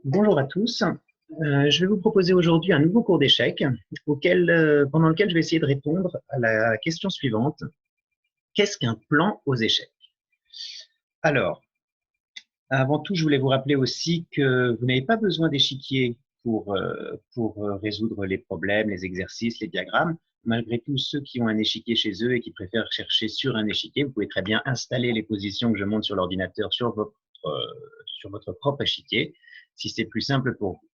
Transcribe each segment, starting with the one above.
Bonjour à tous. Je vais vous proposer aujourd'hui un nouveau cours d'échecs pendant lequel je vais essayer de répondre à la question suivante. Qu'est-ce qu'un plan aux échecs? Alors, avant tout, je voulais vous rappeler aussi que vous n'avez pas besoin d'échiquier pour résoudre les problèmes, les exercices, les diagrammes. Malgré tout, ceux qui ont un échiquier chez eux et qui préfèrent chercher sur un échiquier, vous pouvez très bien installer les positions que je montre sur l'ordinateur sur votre propre échiquier, si c'est plus simple pour vous.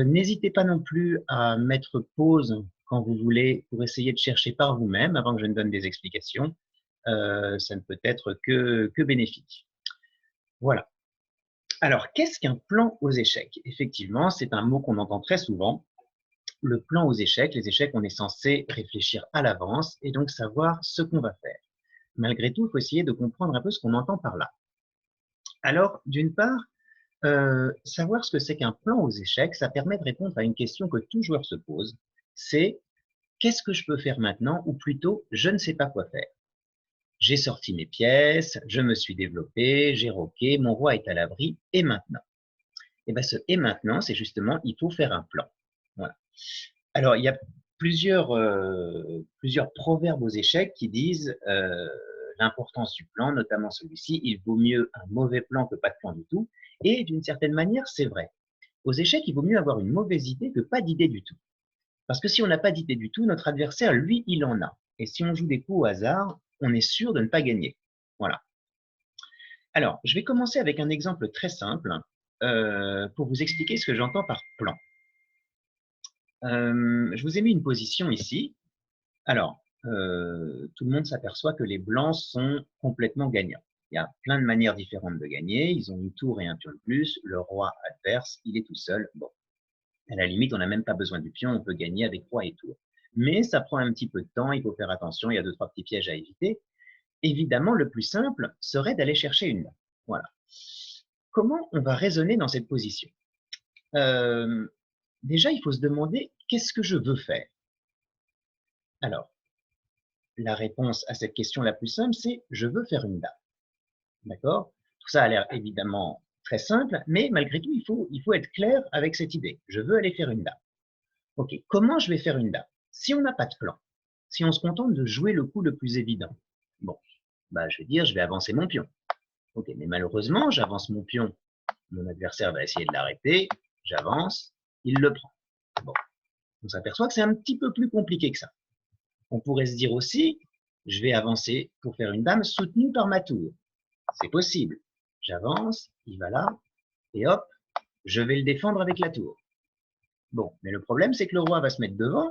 N'hésitez pas non plus à mettre pause quand vous voulez pour essayer de chercher par vous-même avant que je ne donne des explications. Ça ne peut être que bénéfique. Voilà. Alors, qu'est-ce qu'un plan aux échecs? Effectivement, c'est un mot qu'on entend très souvent. Le plan aux échecs, les échecs, on est censé réfléchir à l'avance et donc savoir ce qu'on va faire. Malgré tout, il faut essayer de comprendre un peu ce qu'on entend par là. Alors, d'une part, savoir ce que c'est qu'un plan aux échecs, ça permet de répondre à une question que tout joueur se pose, c'est qu'est-ce que je peux faire maintenant, ou plutôt je ne sais pas quoi faire. J'ai sorti mes pièces, je me suis développé, j'ai roqué, mon roi est à l'abri, et maintenant? Et bien ce et maintenant, c'est justement, il faut faire un plan. Voilà. Alors, il y a plusieurs proverbes aux échecs qui disent l'importance du plan, notamment celui-ci, il vaut mieux un mauvais plan que pas de plan du tout. Et d'une certaine manière, c'est vrai. Aux échecs, il vaut mieux avoir une mauvaise idée que pas d'idée du tout. Parce que si on n'a pas d'idée du tout, notre adversaire, lui, il en a. Et si on joue des coups au hasard, on est sûr de ne pas gagner. Voilà. Alors, je vais commencer avec un exemple très simple pour vous expliquer ce que j'entends par plan. Je vous ai mis une position ici. Alors, tout le monde s'aperçoit que les blancs sont complètement gagnants. Il y a plein de manières différentes de gagner. Ils ont une tour et un pion de plus. Le roi adverse, il est tout seul. Bon, à la limite, on n'a même pas besoin du pion. On peut gagner avec roi et tour. Mais ça prend un petit peu de temps. Il faut faire attention. Il y a 2, 3 petits pièges à éviter. Évidemment, le plus simple serait d'aller chercher une dame. Voilà. Comment on va raisonner dans cette position? Déjà, il faut se demander qu'est-ce que je veux faire? Alors, la réponse à cette question la plus simple, c'est je veux faire une dame. D'accord? Tout ça a l'air évidemment très simple, mais malgré tout, il faut être clair avec cette idée. Je veux aller faire une dame. Ok, comment je vais faire une dame? Si on n'a pas de plan, si on se contente de jouer le coup le plus évident, bon, bah, je vais dire, je vais avancer mon pion. Ok, mais malheureusement, j'avance mon pion, mon adversaire va essayer de l'arrêter, j'avance, il le prend. Bon, on s'aperçoit que c'est un petit peu plus compliqué que ça. On pourrait se dire aussi, je vais avancer pour faire une dame soutenue par ma tour. C'est possible. J'avance, il va là, et hop, je vais le défendre avec la tour. Bon, mais le problème, c'est que le roi va se mettre devant,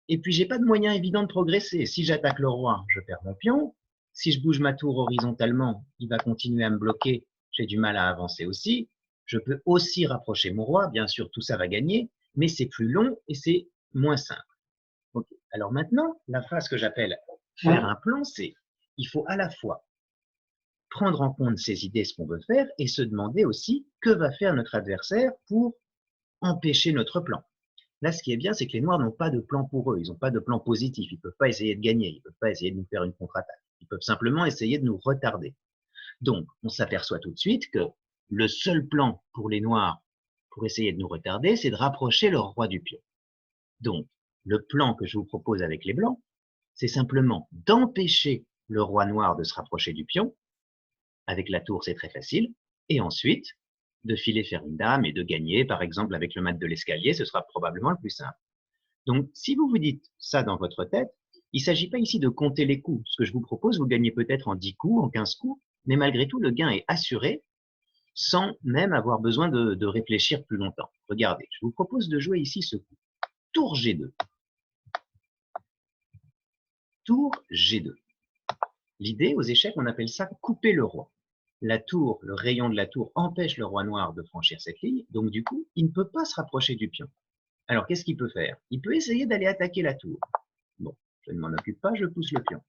et puis j'ai pas de moyen évident de progresser. Si j'attaque le roi, je perds mon pion. Si je bouge ma tour horizontalement, il va continuer à me bloquer. J'ai du mal à avancer aussi. Je peux aussi rapprocher mon roi. Bien sûr, tout ça va gagner, mais c'est plus long et c'est moins simple. Okay. Alors maintenant, la phrase que j'appelle faire un plan, c'est il faut à la fois prendre en compte ses idées, ce qu'on veut faire, et se demander aussi que va faire notre adversaire pour empêcher notre plan. Là, ce qui est bien, c'est que les Noirs n'ont pas de plan pour eux, ils n'ont pas de plan positif, ils ne peuvent pas essayer de gagner, ils ne peuvent pas essayer de nous faire une contre-attaque, ils peuvent simplement essayer de nous retarder. Donc, on s'aperçoit tout de suite que le seul plan pour les Noirs pour essayer de nous retarder, c'est de rapprocher leur roi du pion. Donc, le plan que je vous propose avec les Blancs, c'est simplement d'empêcher le roi noir de se rapprocher du pion. Avec la tour, c'est très facile. Et ensuite, de filer faire une dame et de gagner, par exemple, avec le mat de l'escalier, ce sera probablement le plus simple. Donc, si vous vous dites ça dans votre tête, il ne s'agit pas ici de compter les coups. Ce que je vous propose, vous gagnez peut-être en 10 coups, en 15 coups, mais malgré tout, le gain est assuré sans même avoir besoin de réfléchir plus longtemps. Regardez, je vous propose de jouer ici ce coup. Tour G2. Tour G2. L'idée, aux échecs, on appelle ça couper le roi. La tour, le rayon de la tour empêche le roi noir de franchir cette ligne, donc du coup, il ne peut pas se rapprocher du pion. Alors, qu'est-ce qu'il peut faire? Il peut essayer d'aller attaquer la tour. Bon, je ne m'en occupe pas, je pousse le pion.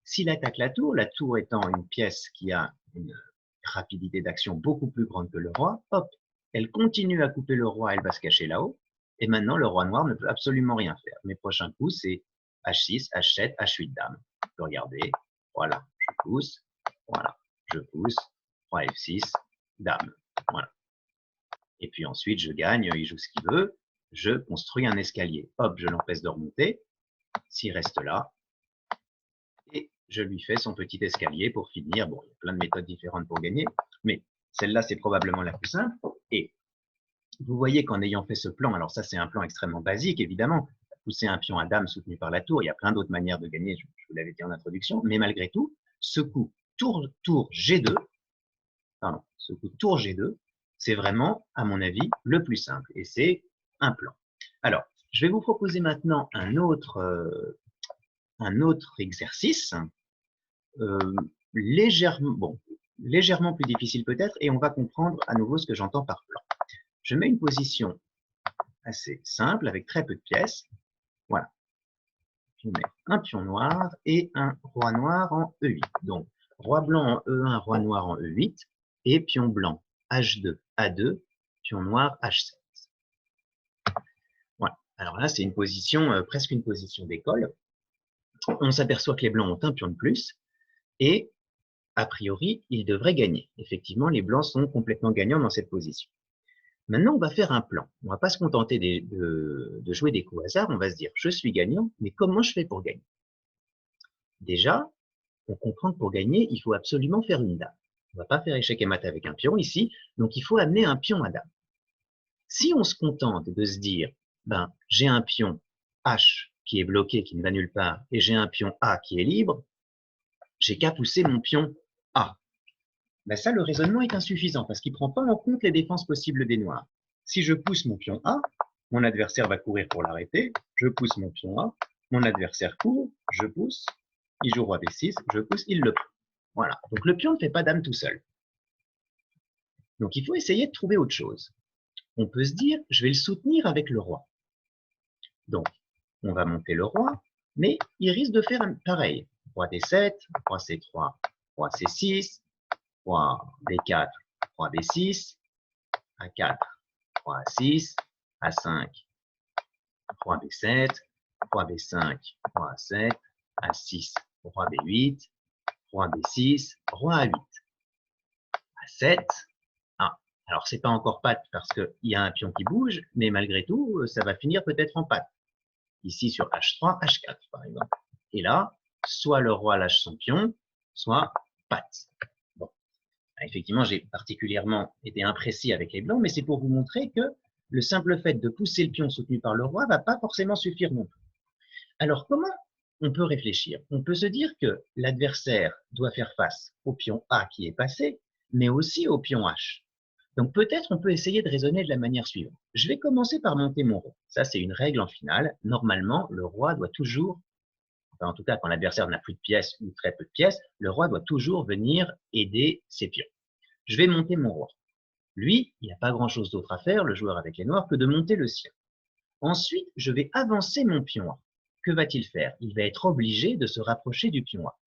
S'il attaque la tour étant une pièce qui a une rapidité d'action beaucoup plus grande que le roi, hop, elle continue à couper le roi, elle va se cacher là-haut, et maintenant le roi noir ne peut absolument rien faire. Mes prochains coups, c'est H6, H7, H8 dame. Je peux regarder, voilà, je pousse, voilà, je pousse, roi F6, dame, voilà. Et puis ensuite, je gagne, il joue ce qu'il veut, je construis un escalier. Hop, je l'empêche de remonter, s'il reste là, et je lui fais son petit escalier pour finir. Bon, il y a plein de méthodes différentes pour gagner, mais celle-là, c'est probablement la plus simple. Et vous voyez qu'en ayant fait ce plan, alors ça, c'est un plan extrêmement basique, évidemment, pousser un pion à dame soutenu par la tour, il y a plein d'autres manières de gagner, je vous l'avais dit en introduction, mais malgré tout, ce coup tour G2, pardon, ce coup tour G2, c'est vraiment, à mon avis, le plus simple, et c'est un plan. Alors, je vais vous proposer maintenant un autre exercice, légèrement plus difficile peut-être, et on va comprendre à nouveau ce que j'entends par plan. Je mets une position assez simple, avec très peu de pièces. Voilà. Je mets un pion noir et un roi noir en E8. Donc, roi blanc en E1, roi noir en E8, et pion blanc H2, A2, pion noir H7. Voilà. Alors là, c'est une position, presque une position d'école. On s'aperçoit que les blancs ont un pion de plus, et a priori, ils devraient gagner. Effectivement, les blancs sont complètement gagnants dans cette position. Maintenant, on va faire un plan. On ne va pas se contenter de jouer des coups hasard. On va se dire, je suis gagnant, mais comment je fais pour gagner? Déjà, on comprend que pour gagner, il faut absolument faire une dame. On ne va pas faire échec et mat avec un pion ici, donc il faut amener un pion à dame. Si on se contente de se dire, ben, j'ai un pion H qui est bloqué, qui ne va nulle part, et j'ai un pion A qui est libre, j'ai qu'à pousser mon pion A. Ben ça, le raisonnement est insuffisant parce qu'il ne prend pas en compte les défenses possibles des noirs. Si je pousse mon pion A, mon adversaire va courir pour l'arrêter, je pousse mon pion A, mon adversaire court, je pousse, il joue roi B6, je pousse, il le prend. Voilà, donc le pion ne fait pas dame tout seul. Donc il faut essayer de trouver autre chose. On peut se dire, je vais le soutenir avec le roi. Donc, on va monter le roi, mais il risque de faire pareil. Roi D7, roi C3, roi C6, roi B4, roi B6, A4, roi A6, A5, roi B7, roi B5, roi A7, A6, roi B8, roi B6, roi A8, A7, A. Alors, c'est pas encore patte parce qu'il y a un pion qui bouge, mais malgré tout, ça va finir peut-être en patte. Ici sur H3, H4 par exemple. Et là, soit le roi lâche son pion, soit patte. Bon. Effectivement, j'ai particulièrement été imprécis avec les blancs, mais c'est pour vous montrer que le simple fait de pousser le pion soutenu par le roi ne va pas forcément suffire non plus. Alors, comment on peut réfléchir? On peut se dire que l'adversaire doit faire face au pion A qui est passé, mais aussi au pion H. Donc peut-être on peut essayer de raisonner de la manière suivante. Je vais commencer par monter mon roi. Ça, c'est une règle en finale. Normalement, le roi doit toujours, enfin en tout cas quand l'adversaire n'a plus de pièces ou très peu de pièces, le roi doit toujours venir aider ses pions. Je vais monter mon roi. Lui, il n'y a pas grand-chose d'autre à faire, le joueur avec les noirs, que de monter le sien. Ensuite, je vais avancer mon pion A. Que va-t-il faire? Il va être obligé de se rapprocher du pion A.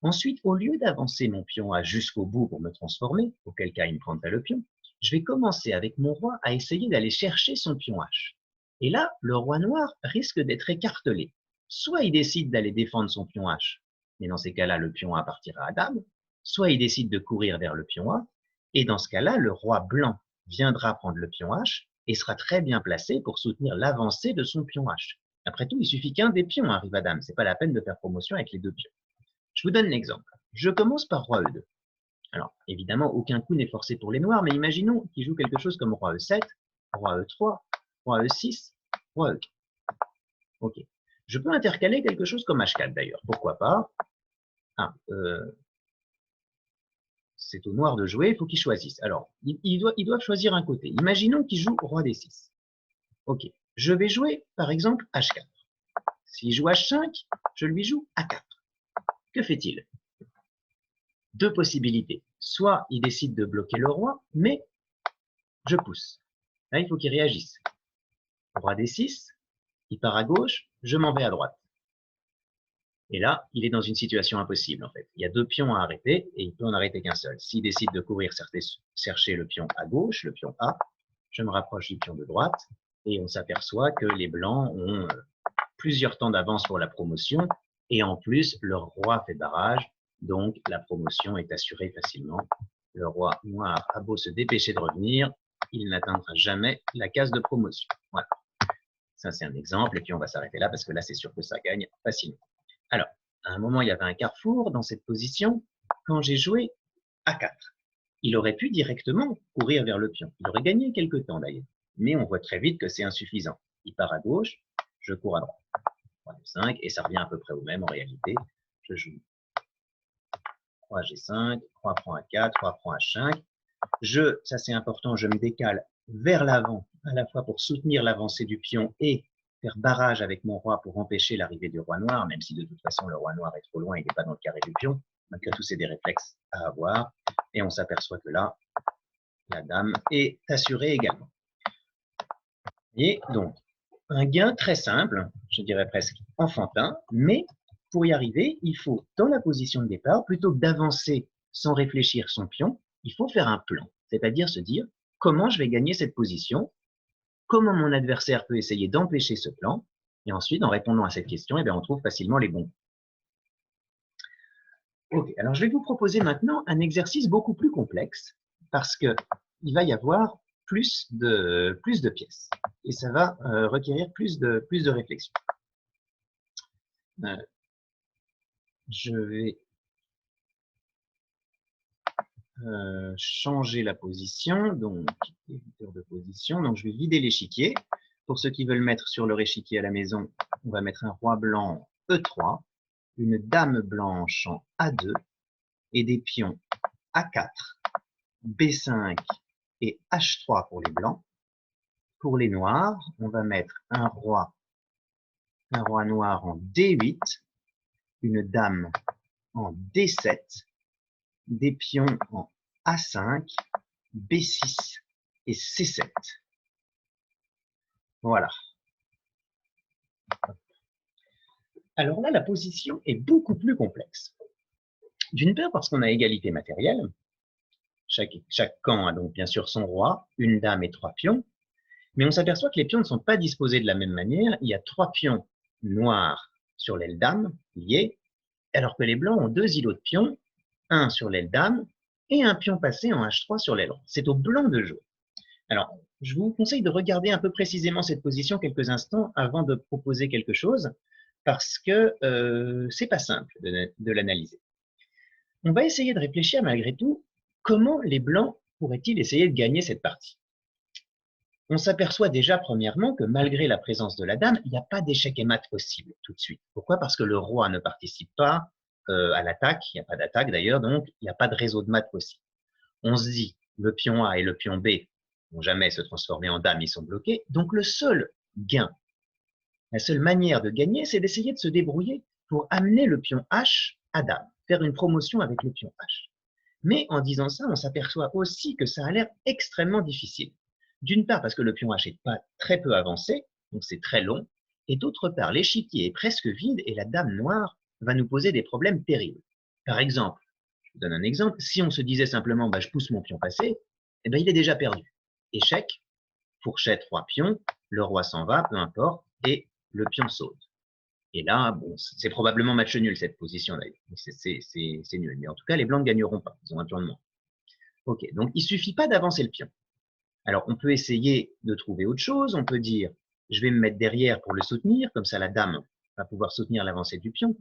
Ensuite, au lieu d'avancer mon pion A jusqu'au bout pour me transformer, auquel cas il me prendrait le pion, je vais commencer avec mon roi à essayer d'aller chercher son pion H. Et là, le roi noir risque d'être écartelé. Soit il décide d'aller défendre son pion H, mais dans ces cas-là, le pion A partira à dame, soit il décide de courir vers le pion A, et dans ce cas-là, le roi blanc viendra prendre le pion H et sera très bien placé pour soutenir l'avancée de son pion H. Après tout, il suffit qu'un des pions arrive à dame, c'est pas la peine de faire promotion avec les deux pions. Je vous donne l'exemple. Je commence par roi E2. Alors, évidemment, aucun coup n'est forcé pour les noirs, mais imaginons qu'ils jouent quelque chose comme roi E7, roi E3, roi E6, roi E4. Ok. Je peux intercaler quelque chose comme H4 d'ailleurs. Pourquoi pas? C'est au noir de jouer, il faut qu'ils choisissent. Alors, ils doivent choisir un côté. Imaginons qu'ils jouent roi D6. Ok. Je vais jouer, par exemple, H4. S'il joue H5, je lui joue A4. Que fait-il? Deux possibilités. Soit il décide de bloquer le roi, mais je pousse. Là, il faut qu'il réagisse. Roi D6, il part à gauche, je m'en vais à droite. Et là, il est dans une situation impossible, en fait. Il y a deux pions à arrêter, et il peut en arrêter qu'un seul. S'il décide de courir chercher le pion à gauche, le pion A, je me rapproche du pion de droite, et on s'aperçoit que les blancs ont plusieurs temps d'avance pour la promotion, et en plus, leur roi fait barrage, donc la promotion est assurée facilement. Le roi noir a beau se dépêcher de revenir, il n'atteindra jamais la case de promotion. Voilà. Ça, c'est un exemple, et puis on va s'arrêter là, parce que là, c'est sûr que ça gagne facilement. Alors, à un moment, il y avait un carrefour dans cette position. Quand j'ai joué A4, il aurait pu directement courir vers le pion. Il aurait gagné quelques temps, d'ailleurs. Mais on voit très vite que c'est insuffisant. Il part à gauche, je cours à droite. 3, 5, et ça revient à peu près au même en réalité. Je joue 3 G5, 3 prend A4, 3 prend H5. Ça c'est important, je me décale vers l'avant, à la fois pour soutenir l'avancée du pion et faire barrage avec mon roi pour empêcher l'arrivée du roi noir, même si de toute façon le roi noir est trop loin, il n'est pas dans le carré du pion. Malgré tout, c'est des réflexes à avoir. Et on s'aperçoit que là, la dame est assurée également. Et donc, un gain très simple, je dirais presque enfantin, mais pour y arriver, il faut, dans la position de départ, plutôt que d'avancer sans réfléchir son pion, il faut faire un plan, c'est-à-dire se dire comment je vais gagner cette position, comment mon adversaire peut essayer d'empêcher ce plan, et ensuite, en répondant à cette question, on trouve facilement les bons. Ok, alors je vais vous proposer maintenant un exercice beaucoup plus complexe, parce qu'il va y avoir plus de pièces, et ça va requérir plus de réflexion. Je vais changer la position, donc éditeur de position, donc je vais vider l'échiquier. Pour ceux qui veulent mettre sur leur échiquier à la maison, on va mettre un roi blanc E3, une dame blanche en A2 et des pions A4, B5 et H3 pour les blancs. Pour les noirs, on va mettre un roi noir en D8, une dame en D7, des pions en A5, B6 et C7. Voilà. Alors là, la position est beaucoup plus complexe. D'une part, parce qu'on a égalité matérielle. Chaque camp a donc bien sûr son roi, une dame et 3 pions. Mais on s'aperçoit que les pions ne sont pas disposés de la même manière. Il y a 3 pions noirs sur l'aile dame, liés, alors que les blancs ont 2 îlots de pions, un sur l'aile dame et un pion passé en H3 sur l'aile roi. C'est au blanc de jouer. Alors, je vous conseille de regarder un peu précisément cette position quelques instants avant de proposer quelque chose, parce que c'est pas simple de l'analyser. On va essayer de réfléchir malgré tout, comment les blancs pourraient-ils essayer de gagner cette partie? On s'aperçoit déjà premièrement que malgré la présence de la dame, il n'y a pas d'échec et mat possible tout de suite. Pourquoi? Parce que le roi ne participe pas à l'attaque, il n'y a pas d'attaque d'ailleurs, donc il n'y a pas de réseau de mat possible. On se dit, le pion A et le pion B vont jamais se transformer en dame, ils sont bloqués, donc le seul gain, la seule manière de gagner, c'est d'essayer de se débrouiller pour amener le pion H à dame, faire une promotion avec le pion H. Mais en disant ça, on s'aperçoit aussi que ça a l'air extrêmement difficile. D'une part parce que le pion H est pas très peu avancé, donc c'est très long, et d'autre part, l'échiquier est presque vide et la dame noire va nous poser des problèmes terribles. Par exemple, je vous donne un exemple, si on se disait simplement je pousse mon pion passé, il est déjà perdu. Échec, fourchette, roi, pion, le roi s'en va, peu importe, et le pion saute. Et là, bon, c'est probablement match nul cette position d'ailleurs. C'est nul. Mais en tout cas, les blancs ne gagneront pas. Ils ont un pion de moins. Ok, donc il ne suffit pas d'avancer le pion. Alors, on peut essayer de trouver autre chose. On peut dire, je vais me mettre derrière pour le soutenir. Comme ça, la dame va pouvoir soutenir l'avancée du pion.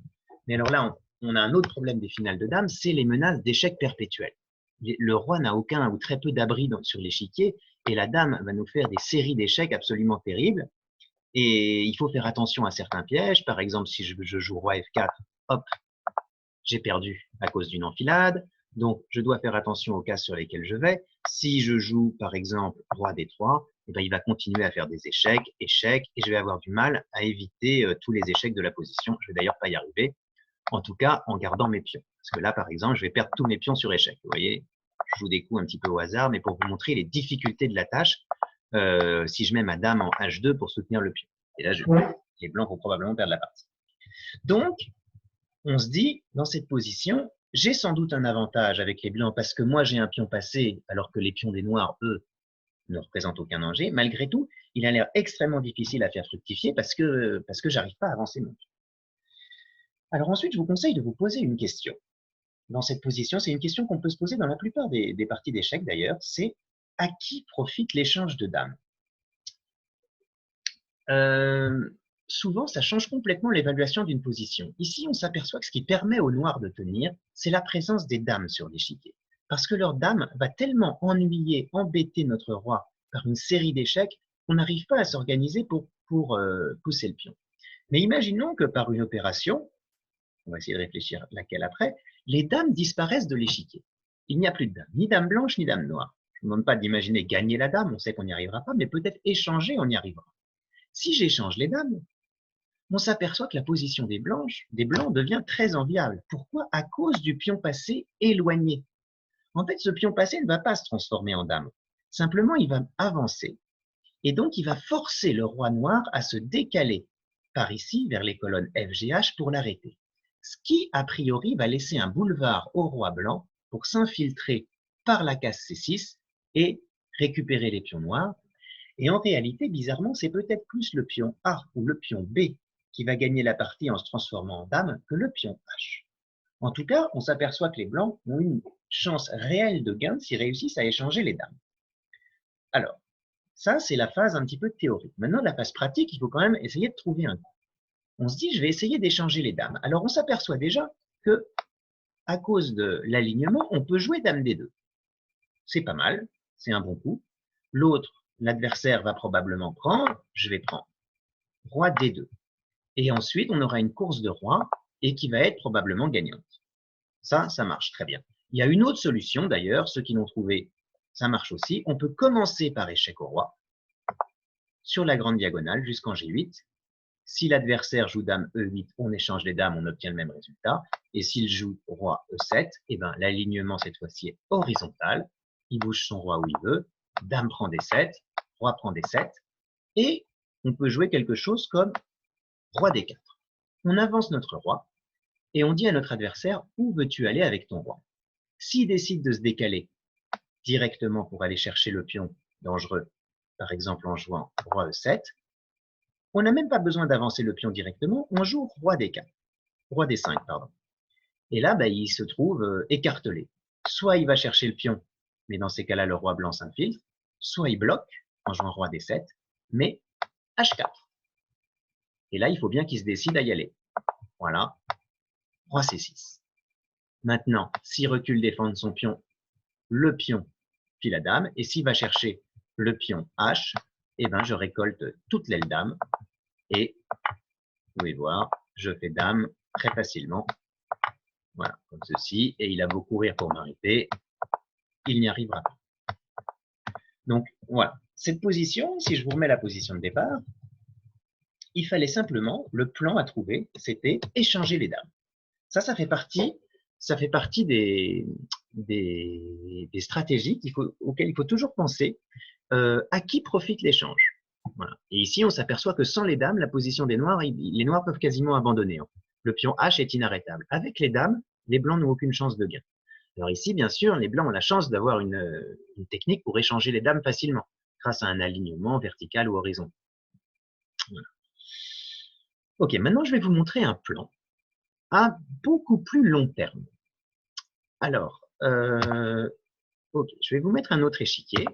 Mais alors là, on a un autre problème des finales de dames, c'est les menaces d'échec perpétuel. Le roi n'a aucun ou très peu d'abri sur l'échiquier et la dame va nous faire des séries d'échecs absolument terribles. Et il faut faire attention à certains pièges. Par exemple, si je joue roi F4, hop, j'ai perdu à cause d'une enfilade. Donc, je dois faire attention aux cases sur lesquelles je vais. Si je joue, par exemple, roi D3, il va continuer à faire des échecs, et je vais avoir du mal à éviter tous les échecs de la position. Je vais d'ailleurs pas y arriver, en tout cas en gardant mes pions. Parce que là, par exemple, je vais perdre tous mes pions sur échec. Vous voyez, je joue des coups un petit peu au hasard, mais pour vous montrer les difficultés de la tâche, si je mets ma dame en H2 pour soutenir le pion. Et là, les blancs vont probablement perdre la partie. Donc, on se dit, dans cette position, j'ai sans doute un avantage avec les blancs parce que moi, j'ai un pion passé, alors que les pions des noirs, eux, ne représentent aucun danger. Malgré tout, il a l'air extrêmement difficile à faire fructifier parce que j'arrive pas à avancer mon pion. Alors ensuite, je vous conseille de vous poser une question. Dans cette position, c'est une question qu'on peut se poser dans la plupart des parties d'échecs d'ailleurs, c'est à qui profite l'échange de dames? Souvent, ça change complètement l'évaluation d'une position. Ici, on s'aperçoit que ce qui permet aux noirs de tenir, c'est la présence des dames sur l'échiquier. Parce que leur dame va tellement ennuyer, embêter notre roi par une série d'échecs qu'on n'arrive pas à s'organiser pour pousser le pion. Mais imaginons que par une opération, on va essayer de réfléchir laquelle après, les dames disparaissent de l'échiquier. Il n'y a plus de dames, ni dame blanche, ni dame noire. Je ne vous demande pas d'imaginer gagner la dame, on sait qu'on n'y arrivera pas, mais peut-être échanger, on y arrivera. Si j'échange les dames, on s'aperçoit que la position des blancs devient très enviable. Pourquoi? À cause du pion passé éloigné. En fait, ce pion passé ne va pas se transformer en dame. Simplement, il va avancer. Et donc, il va forcer le roi noir à se décaler par ici, vers les colonnes FGH, pour l'arrêter. Ce qui, a priori, va laisser un boulevard au roi blanc pour s'infiltrer par la case C6 et récupérer les pions noirs. Et en réalité, bizarrement, c'est peut-être plus le pion A ou le pion B qui va gagner la partie en se transformant en dame que le pion H. En tout cas, on s'aperçoit que les blancs ont une chance réelle de gain s'ils réussissent à échanger les dames. Alors, ça, c'est la phase un petit peu théorique. Maintenant, la phase pratique, il faut quand même essayer de trouver un coup. On se dit, je vais essayer d'échanger les dames. Alors, on s'aperçoit déjà que, à cause de l'alignement, on peut jouer dame D2. C'est pas mal, c'est un bon coup. L'autre, l'adversaire va probablement prendre, je vais prendre roi D2. Et ensuite, on aura une course de roi et qui va être probablement gagnante. Ça marche très bien. Il y a une autre solution d'ailleurs, ceux qui l'ont trouvé, ça marche aussi. On peut commencer par échec au roi sur la grande diagonale jusqu'en G8. Si l'adversaire joue dame E8, on échange les dames, on obtient le même résultat. Et s'il joue roi E7, eh ben, l'alignement cette fois-ci est horizontal. Il bouge son roi où il veut. Dame prend D7, roi prend D7. Et on peut jouer quelque chose comme roi D4. On avance notre roi et on dit à notre adversaire « Où veux-tu aller avec ton roi ?» S'il décide de se décaler directement pour aller chercher le pion dangereux, par exemple en jouant roi E7, on n'a même pas besoin d'avancer le pion directement, on joue roi D4, roi D5, pardon. Et là, il se trouve écartelé. Soit il va chercher le pion, mais dans ces cas-là, le roi blanc s'infiltre, soit il bloque en jouant roi D7, mais H4. Et là, il faut bien qu'il se décide à y aller. Voilà, roi C6. Maintenant, s'il recule défendre son pion, le pion puis la dame, et s'il va chercher le pion H, eh ben, je récolte toute l'aile dame, et vous pouvez voir, je fais dame très facilement, voilà, comme ceci, et il a beau courir pour m'arrêter, il n'y arrivera pas. Donc, voilà, cette position, si je vous remets la position de départ, il fallait simplement, le plan à trouver, c'était échanger les dames. Ça fait partie des stratégies auxquelles il faut toujours penser. À qui profite l'échange? Voilà. Et ici, on s'aperçoit que sans les dames, la position des noirs, les noirs peuvent quasiment abandonner. Le pion H est inarrêtable. Avec les dames, les blancs n'ont aucune chance de gain. Alors ici, bien sûr, les blancs ont la chance d'avoir une technique pour échanger les dames facilement, grâce à un alignement vertical ou horizontal. Voilà. Ok, maintenant je vais vous montrer un plan à beaucoup plus long terme. Alors, ok, je vais vous mettre un autre échiquier.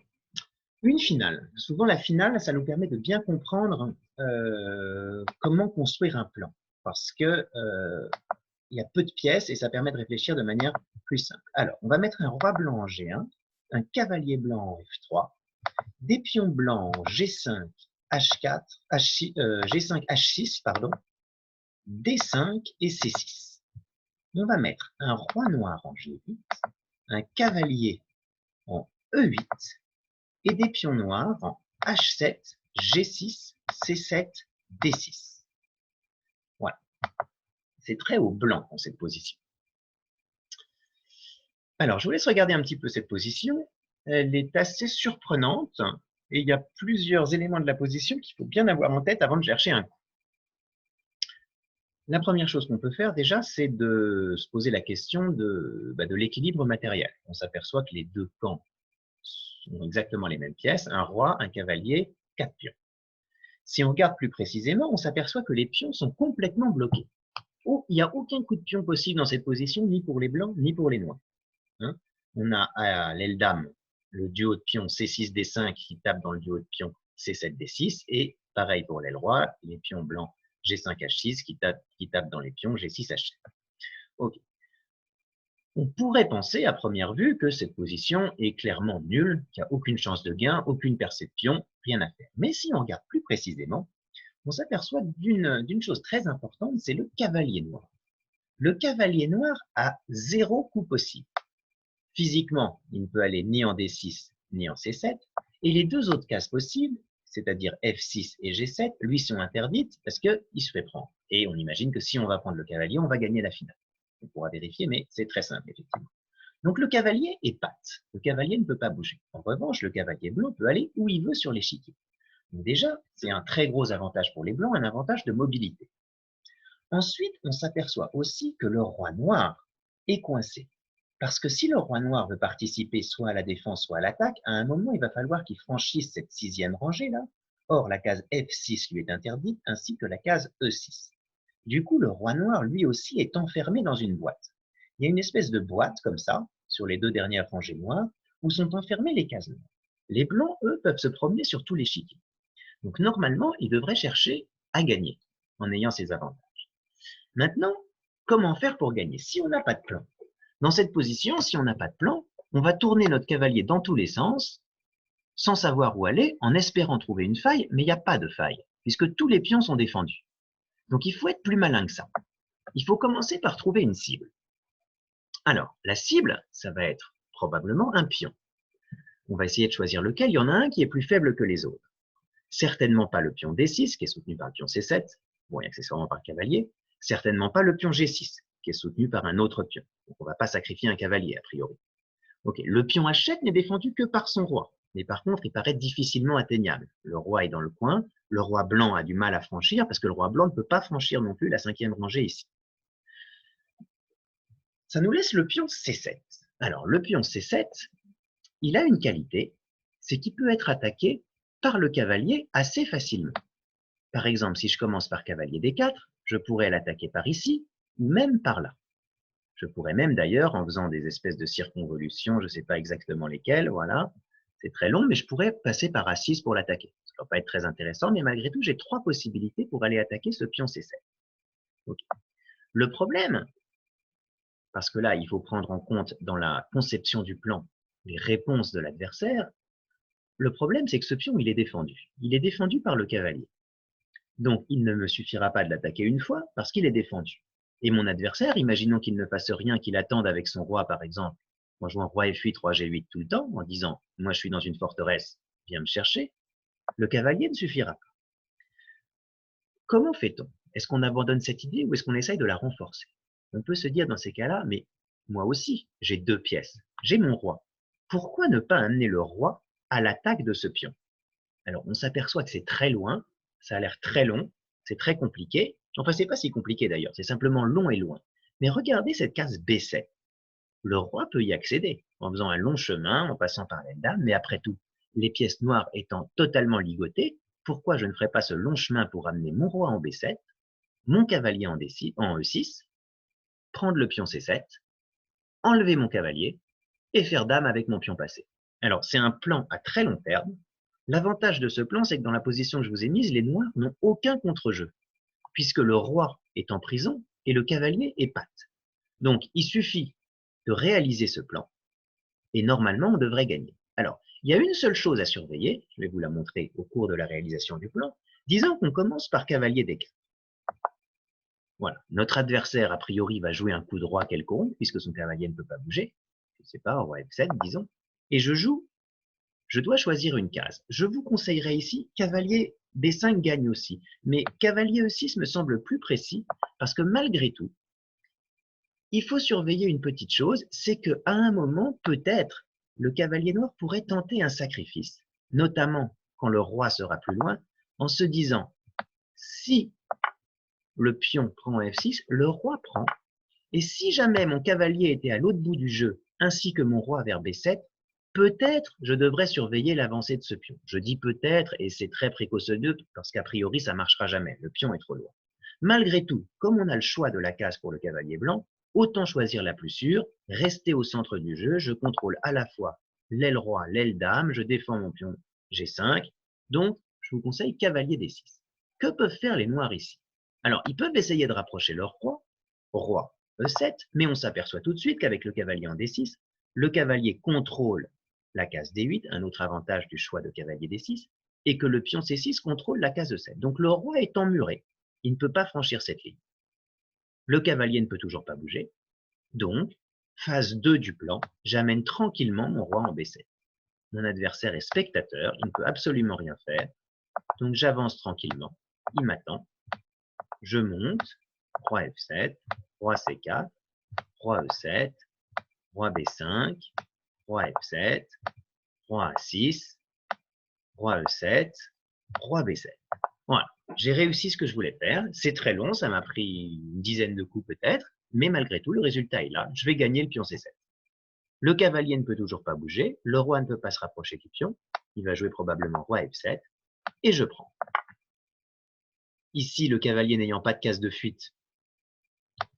Une finale. Souvent, la finale, ça nous permet de bien comprendre comment construire un plan. Parce que il y a peu de pièces et ça permet de réfléchir de manière plus simple. Alors, on va mettre un roi blanc en G1, un cavalier blanc en F3, des pions blancs en G5, H4, G5, H6, pardon, D5 et C6. On va mettre un roi noir en G8, un cavalier en E8 et des pions noirs en H7, G6, C7, D6. Voilà. C'est très au blanc dans cette position. Alors, je vous laisse regarder un petit peu cette position. Elle est assez surprenante et il y a plusieurs éléments de la position qu'il faut bien avoir en tête avant de chercher un coup. La première chose qu'on peut faire déjà, c'est de se poser la question de l'équilibre matériel. On s'aperçoit que les deux camps ont exactement les mêmes pièces, un roi, un cavalier, 4 pions. Si on regarde plus précisément, on s'aperçoit que les pions sont complètement bloqués. Oh, il n'y a aucun coup de pion possible dans cette position, ni pour les blancs, ni pour les noirs. Hein, on a à l'aile dame le duo de pions C6, D5 qui tape dans le duo de pions C7, D6, et pareil pour l'aile roi, les pions blancs G5, H6 qui tapent dans les pions G6, H7. Ok. On pourrait penser à première vue que cette position est clairement nulle, qu'il n'y a aucune chance de gain, aucune percée de pion, rien à faire. Mais si on regarde plus précisément, on s'aperçoit d'une chose très importante, c'est le cavalier noir. Le cavalier noir a 0 coup possible. Physiquement, il ne peut aller ni en D6 ni en C7, et les deux autres cases possibles, c'est-à-dire F6 et G7, lui sont interdites parce qu'il se fait prendre. Et on imagine que si on va prendre le cavalier, on va gagner la finale. On pourra vérifier, mais c'est très simple, effectivement. Donc le cavalier est patte. Le cavalier ne peut pas bouger. En revanche, le cavalier blanc peut aller où il veut sur l'échiquier. Donc déjà, c'est un très gros avantage pour les blancs, un avantage de mobilité. Ensuite, on s'aperçoit aussi que le roi noir est coincé. Parce que si le roi noir veut participer soit à la défense, soit à l'attaque, à un moment, il va falloir qu'il franchisse cette 6e rangée-là. Or, la case F6 lui est interdite, ainsi que la case E6. Du coup, le roi noir, lui aussi, est enfermé dans une boîte. Il y a une espèce de boîte, comme ça, sur les deux dernières rangées noires, où sont enfermées les cases noires. Les blancs, eux, peuvent se promener sur tout l'échiquier. Donc, normalement, ils devraient chercher à gagner, en ayant ces avantages. Maintenant, comment faire pour gagner si on n'a pas de plan? Dans cette position, si on n'a pas de plan, on va tourner notre cavalier dans tous les sens, sans savoir où aller, en espérant trouver une faille, mais il n'y a pas de faille, puisque tous les pions sont défendus. Donc, il faut être plus malin que ça. Il faut commencer par trouver une cible. Alors, la cible, ça va être probablement un pion. On va essayer de choisir lequel. Il y en a un qui est plus faible que les autres. Certainement pas le pion D6, qui est soutenu par le pion C7, bon, et accessoirement par le cavalier. Certainement pas le pion G6, qui est soutenu par un autre pion. Donc, on ne va pas sacrifier un cavalier, a priori. Ok, le pion H7 n'est défendu que par son roi. Mais par contre, il paraît difficilement atteignable. Le roi est dans le coin. Le roi blanc a du mal à franchir, parce que le roi blanc ne peut pas franchir non plus la 5e rangée ici. Ça nous laisse le pion C7. Alors, le pion C7, il a une qualité, c'est qu'il peut être attaqué par le cavalier assez facilement. Par exemple, si je commence par cavalier D4, je pourrais l'attaquer par ici, ou même par là. Je pourrais même d'ailleurs, en faisant des espèces de circonvolutions, je ne sais pas exactement lesquelles, voilà, c'est très long, mais je pourrais passer par A6 pour l'attaquer. Ça ne va pas être très intéressant, mais malgré tout, j'ai 3 possibilités pour aller attaquer ce pion C7. Okay. Le problème, parce que là, il faut prendre en compte dans la conception du plan les réponses de l'adversaire, le problème, c'est que ce pion, il est défendu. Il est défendu par le cavalier. Donc, il ne me suffira pas de l'attaquer une fois parce qu'il est défendu. Et mon adversaire, imaginons qu'il ne fasse rien, qu'il attende avec son roi, par exemple, en jouant roi F8, roi G8 tout le temps, en disant « moi, je suis dans une forteresse, viens me chercher », le cavalier ne suffira pas. Comment fait-on? Est-ce qu'on abandonne cette idée ou est-ce qu'on essaye de la renforcer? On peut se dire dans ces cas-là, mais moi aussi, j'ai 2 pièces. J'ai mon roi. Pourquoi ne pas amener le roi à l'attaque de ce pion? Alors, on s'aperçoit que c'est très loin, ça a l'air très long, c'est très compliqué. Enfin, c'est pas si compliqué d'ailleurs, c'est simplement long et loin. Mais regardez cette case B7. Le roi peut y accéder en faisant un long chemin, en passant par la dame, mais après tout, les pièces noires étant totalement ligotées, pourquoi je ne ferais pas ce long chemin pour amener mon roi en B7, mon cavalier en E6, prendre le pion C7, enlever mon cavalier et faire dame avec mon pion passé. Alors, c'est un plan à très long terme. L'avantage de ce plan, c'est que dans la position que je vous ai mise, les noirs n'ont aucun contre-jeu, puisque le roi est en prison et le cavalier est patte. Donc, il suffit de réaliser ce plan, et normalement, on devrait gagner. Alors, il y a une seule chose à surveiller, je vais vous la montrer au cours de la réalisation du plan. Disons qu'on commence par cavalier D4. Voilà, notre adversaire, a priori, va jouer un coup de roi quelconque, puisque son cavalier ne peut pas bouger. Je ne sais pas, roi F7, disons. Et je dois choisir une case. Je vous conseillerais ici, cavalier D5 gagne aussi. Mais cavalier E6 me semble plus précis, parce que malgré tout, il faut surveiller une petite chose, c'est qu'à un moment, peut-être, le cavalier noir pourrait tenter un sacrifice, notamment quand le roi sera plus loin, en se disant, si le pion prend F6, le roi prend, et si jamais mon cavalier était à l'autre bout du jeu, ainsi que mon roi vers B7, peut-être je devrais surveiller l'avancée de ce pion. Je dis peut-être, et c'est très précautionneux, parce qu'a priori, ça ne marchera jamais, le pion est trop loin. Malgré tout, comme on a le choix de la case pour le cavalier blanc, autant choisir la plus sûre, rester au centre du jeu, je contrôle à la fois l'aile roi, l'aile dame, je défends mon pion G5, donc je vous conseille cavalier D6. Que peuvent faire les noirs ici? Alors, ils peuvent essayer de rapprocher leur roi, roi E7, mais on s'aperçoit tout de suite qu'avec le cavalier en D6, le cavalier contrôle la case D8, un autre avantage du choix de cavalier D6, et que le pion C6 contrôle la case E7. Donc le roi est emmuré, il ne peut pas franchir cette ligne. Le cavalier ne peut toujours pas bouger, donc, phase 2 du plan, j'amène tranquillement mon roi en B7. Mon adversaire est spectateur, il ne peut absolument rien faire, donc j'avance tranquillement, il m'attend, je monte, roi F7, roi C4, roi E7, roi B5, roi F7, roi A6, roi E7, roi B7. Voilà, j'ai réussi ce que je voulais faire. C'est très long, ça m'a pris une dizaine de coups peut-être, mais malgré tout, le résultat est là. Je vais gagner le pion C7. Le cavalier ne peut toujours pas bouger, le roi ne peut pas se rapprocher du pion, il va jouer probablement roi F7, et je prends. Ici, le cavalier n'ayant pas de case de fuite,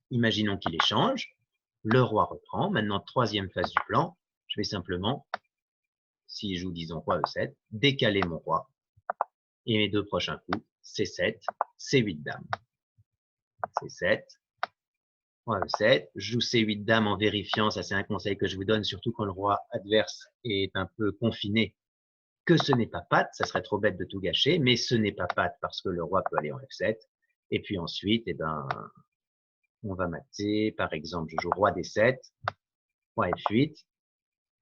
imaginons qu'il échange, le roi reprend. Maintenant, troisième phase du plan, je vais simplement, s'il joue disons roi E7, décaler mon roi, et mes deux prochains coups, C7, C8 dame. C7, roi E7, je joue C8 dame en vérifiant, ça c'est un conseil que je vous donne, surtout quand le roi adverse est un peu confiné, que ce n'est pas patte, ça serait trop bête de tout gâcher, mais ce n'est pas patte parce que le roi peut aller en F7, et puis ensuite, eh ben, on va mater, par exemple, je joue roi D7, roi F8,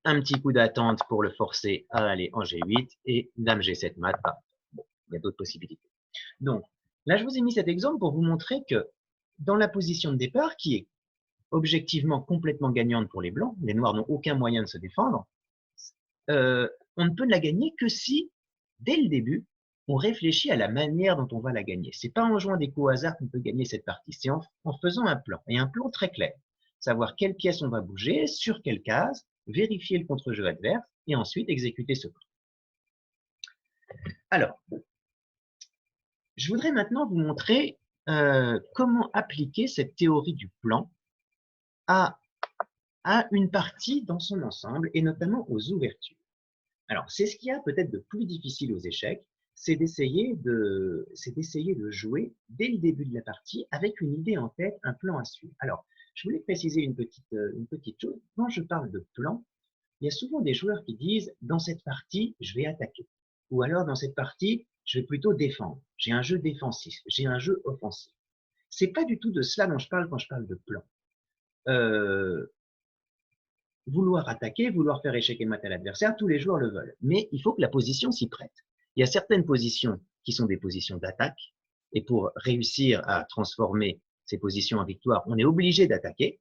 un petit coup d'attente pour le forcer à aller en G8, et dame G7 mat, bon, il y a d'autres possibilités. Donc, là, je vous ai mis cet exemple pour vous montrer que dans la position de départ, qui est objectivement complètement gagnante pour les blancs, les noirs n'ont aucun moyen de se défendre, on ne peut la gagner que si, dès le début, on réfléchit à la manière dont on va la gagner. C'est pas en jouant des coups au hasard qu'on peut gagner cette partie, c'est en faisant un plan, et un plan très clair. Savoir quelle pièce on va bouger, sur quelle case, vérifier le contre-jeu adverse, et ensuite exécuter ce plan. Alors, je voudrais maintenant vous montrer comment appliquer cette théorie du plan à une partie dans son ensemble, et notamment aux ouvertures. Alors, c'est ce qu'il y a peut-être de plus difficile aux échecs, c'est d'essayer de jouer dès le début de la partie avec une idée en tête, un plan à suivre. Alors, je voulais préciser une petite chose. Quand je parle de plan, il y a souvent des joueurs qui disent « dans cette partie, je vais attaquer » ou alors « dans cette partie, je vais plutôt défendre. J'ai un jeu défensif, j'ai un jeu offensif. » C'est pas du tout de cela dont je parle quand je parle de plan. Vouloir attaquer, vouloir faire échec et mat à l'adversaire, tous les joueurs le veulent. Mais il faut que la position s'y prête. Il y a certaines positions qui sont des positions d'attaque, et pour réussir à transformer ces positions en victoire, on est obligé d'attaquer.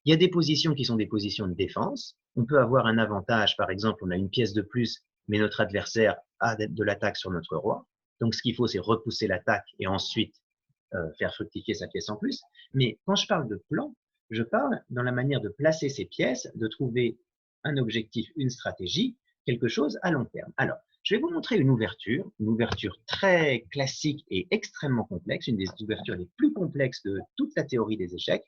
Il y a des positions qui sont des positions de défense. On peut avoir un avantage, par exemple, on a une pièce de plus, mais notre adversaire a de l'attaque sur notre roi. Donc ce qu'il faut, c'est repousser l'attaque et ensuite faire fructifier sa pièce en plus. Mais quand je parle de plan, je parle dans la manière de placer ces pièces, de trouver un objectif, une stratégie, quelque chose à long terme. Alors, je vais vous montrer une ouverture très classique et extrêmement complexe, une des ouvertures les plus complexes de toute la théorie des échecs,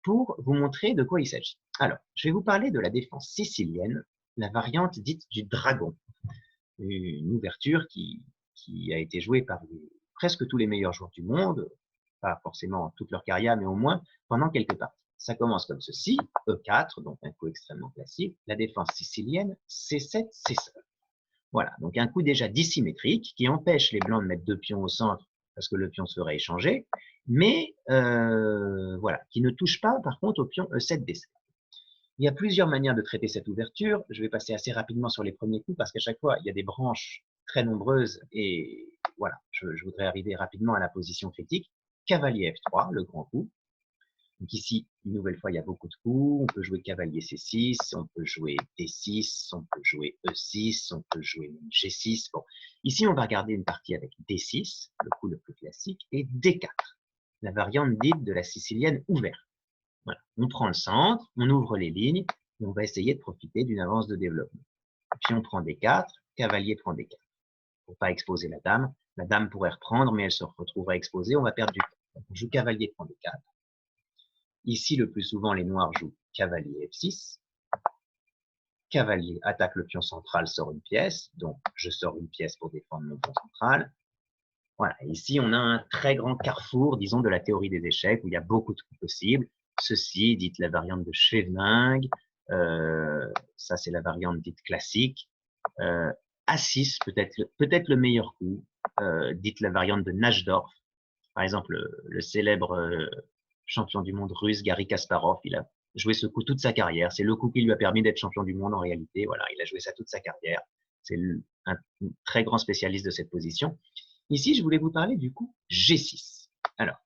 pour vous montrer de quoi il s'agit. Alors, je vais vous parler de la défense sicilienne, la variante dite du dragon, une ouverture qui a été jouée par presque tous les meilleurs joueurs du monde, pas forcément toute leur carrière, mais au moins pendant quelques parties. Ça commence comme ceci, E4, donc un coup extrêmement classique, la défense sicilienne, C7, C7. Voilà, donc un coup déjà dissymétrique qui empêche les blancs de mettre deux pions au centre parce que le pion serait échangé, mais voilà, qui ne touche pas par contre au pion E7, D7. Il y a plusieurs manières de traiter cette ouverture. Je vais passer assez rapidement sur les premiers coups parce qu'à chaque fois, il y a des branches très nombreuses et voilà, je voudrais arriver rapidement à la position critique. Cavalier F3, le grand coup. Donc ici, une nouvelle fois, il y a beaucoup de coups. On peut jouer cavalier C6, on peut jouer D6, on peut jouer E6, on peut jouer G6. Bon, ici, on va regarder une partie avec D6, le coup le plus classique, et D4, la variante dite de la sicilienne ouverte. Voilà. On prend le centre, on ouvre les lignes, et on va essayer de profiter d'une avance de développement. Puis on prend D4, cavalier prend D4. Pour pas exposer la dame pourrait reprendre, mais elle se retrouverait exposée, on va perdre du temps. On joue cavalier prend D4. Ici, le plus souvent, les noirs jouent cavalier F6. cavalier attaque le pion central, sort une pièce, donc je sors une pièce pour défendre mon pion central. Voilà, ici on a un très grand carrefour, disons, de la théorie des échecs, où il y a beaucoup de coups possibles. Ceci, dite la variante de Schevening, ça c'est la variante dite classique. A6, peut-être le meilleur coup, dite la variante de Najdorf. Par exemple, le célèbre champion du monde russe, Garry Kasparov, il a joué ce coup toute sa carrière. C'est le coup qui lui a permis d'être champion du monde en réalité. Voilà, il a joué ça toute sa carrière. C'est un très grand spécialiste de cette position. Ici, je voulais vous parler du coup G6. Alors,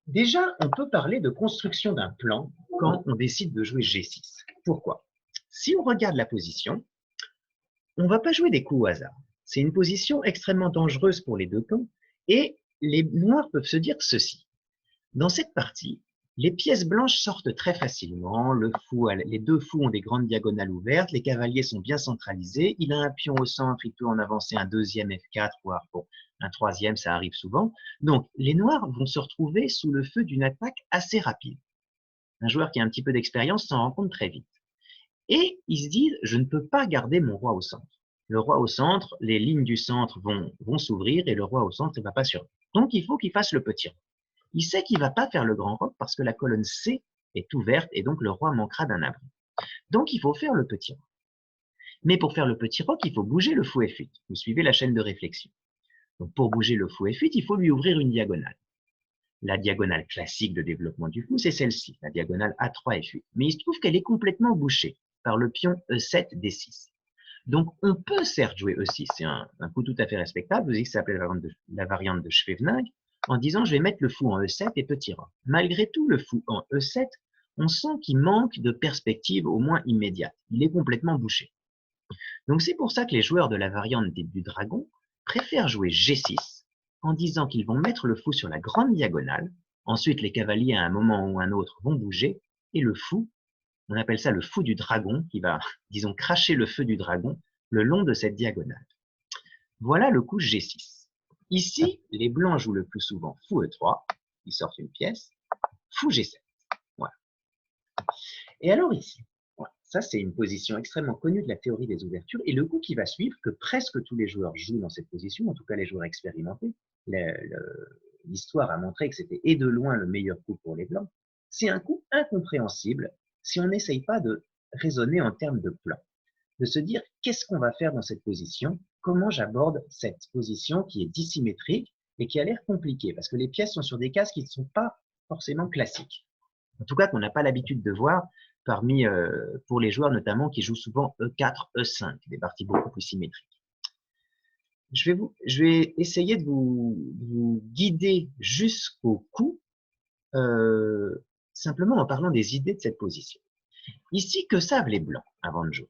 déjà, on peut parler de construction d'un plan quand on décide de jouer G6. Pourquoi? Si on regarde la position, on ne va pas jouer des coups au hasard. C'est une position extrêmement dangereuse pour les deux camps et les noirs peuvent se dire ceci. Dans cette partie, les pièces blanches sortent très facilement, les deux fous ont des grandes diagonales ouvertes, les cavaliers sont bien centralisés, il a un pion au centre, il peut en avancer un deuxième F4, voire bon, un troisième, ça arrive souvent. Donc, les noirs vont se retrouver sous le feu d'une attaque assez rapide. Un joueur qui a un petit peu d'expérience s'en rend compte très vite. Et ils se disent, je ne peux pas garder mon roi au centre. Le roi au centre, les lignes du centre vont s'ouvrir et le roi au centre ne va pas survivre. Donc, il faut qu'il fasse le petit roi. Il sait qu'il ne va pas faire le grand roc parce que la colonne C est ouverte et donc le roi manquera d'un abri. Donc, il faut faire le petit roc. Mais pour faire le petit roc, il faut bouger le fou F8. Vous suivez la chaîne de réflexion. Donc, pour bouger le fou F8, il faut lui ouvrir une diagonale. La diagonale classique de développement du fou, c'est celle-ci, la diagonale A3 F8. Mais il se trouve qu'elle est complètement bouchée par le pion E7 D6. Donc, on peut certes jouer E6, c'est un coup tout à fait respectable. Vous savez que ça s'appelle la variante de Schevening, en disant je vais mettre le fou en E7 et petit roc. Malgré tout, le fou en E7, on sent qu'il manque de perspective au moins immédiate. Il est complètement bouché. Donc c'est pour ça que les joueurs de la variante du dragon préfèrent jouer G6 en disant qu'ils vont mettre le fou sur la grande diagonale. Ensuite, les cavaliers à un moment ou un autre vont bouger et le fou, on appelle ça le fou du dragon, qui va, disons, cracher le feu du dragon le long de cette diagonale. Voilà le coup G6. Ici, les blancs jouent le plus souvent fou E3, ils sortent une pièce, fou G7. Voilà. Et alors ici, voilà, ça c'est une position extrêmement connue de la théorie des ouvertures, et le coup qui va suivre, que presque tous les joueurs jouent dans cette position, en tout cas les joueurs expérimentés, l'histoire a montré que c'était et de loin le meilleur coup pour les blancs, c'est un coup incompréhensible si on n'essaye pas de raisonner en termes de plan, de se dire qu'est-ce qu'on va faire dans cette position, comment j'aborde cette position qui est dissymétrique et qui a l'air compliquée, parce que les pièces sont sur des cases qui ne sont pas forcément classiques. En tout cas, qu'on n'a pas l'habitude de voir pour les joueurs notamment qui jouent souvent E4, E5, des parties beaucoup plus symétriques. Je vais essayer de vous guider jusqu'au coup, simplement en parlant des idées de cette position. Ici, que savent les blancs avant de jouer?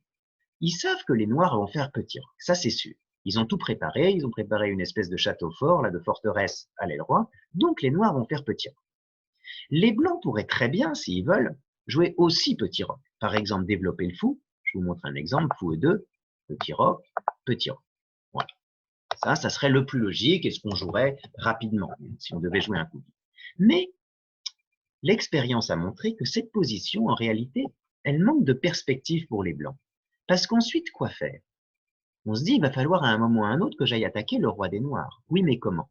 Ils savent que les noirs vont faire petit roc, ça c'est sûr. Ils ont tout préparé, ils ont préparé une espèce de château fort, là, de forteresse à l'aile droite, donc les noirs vont faire petit roc. Les blancs pourraient très bien, s'ils veulent, jouer aussi petit roc. Par exemple, développer le fou, je vous montre un exemple, fou E2, petit roc, petit roc. Voilà. Ça serait le plus logique et ce qu'on jouerait rapidement, si on devait jouer un coup. Mais l'expérience a montré que cette position, en réalité, elle manque de perspective pour les blancs. Parce qu'ensuite, quoi faire? On se dit, il va falloir à un moment ou à un autre que j'aille attaquer le roi des noirs. Oui, mais comment?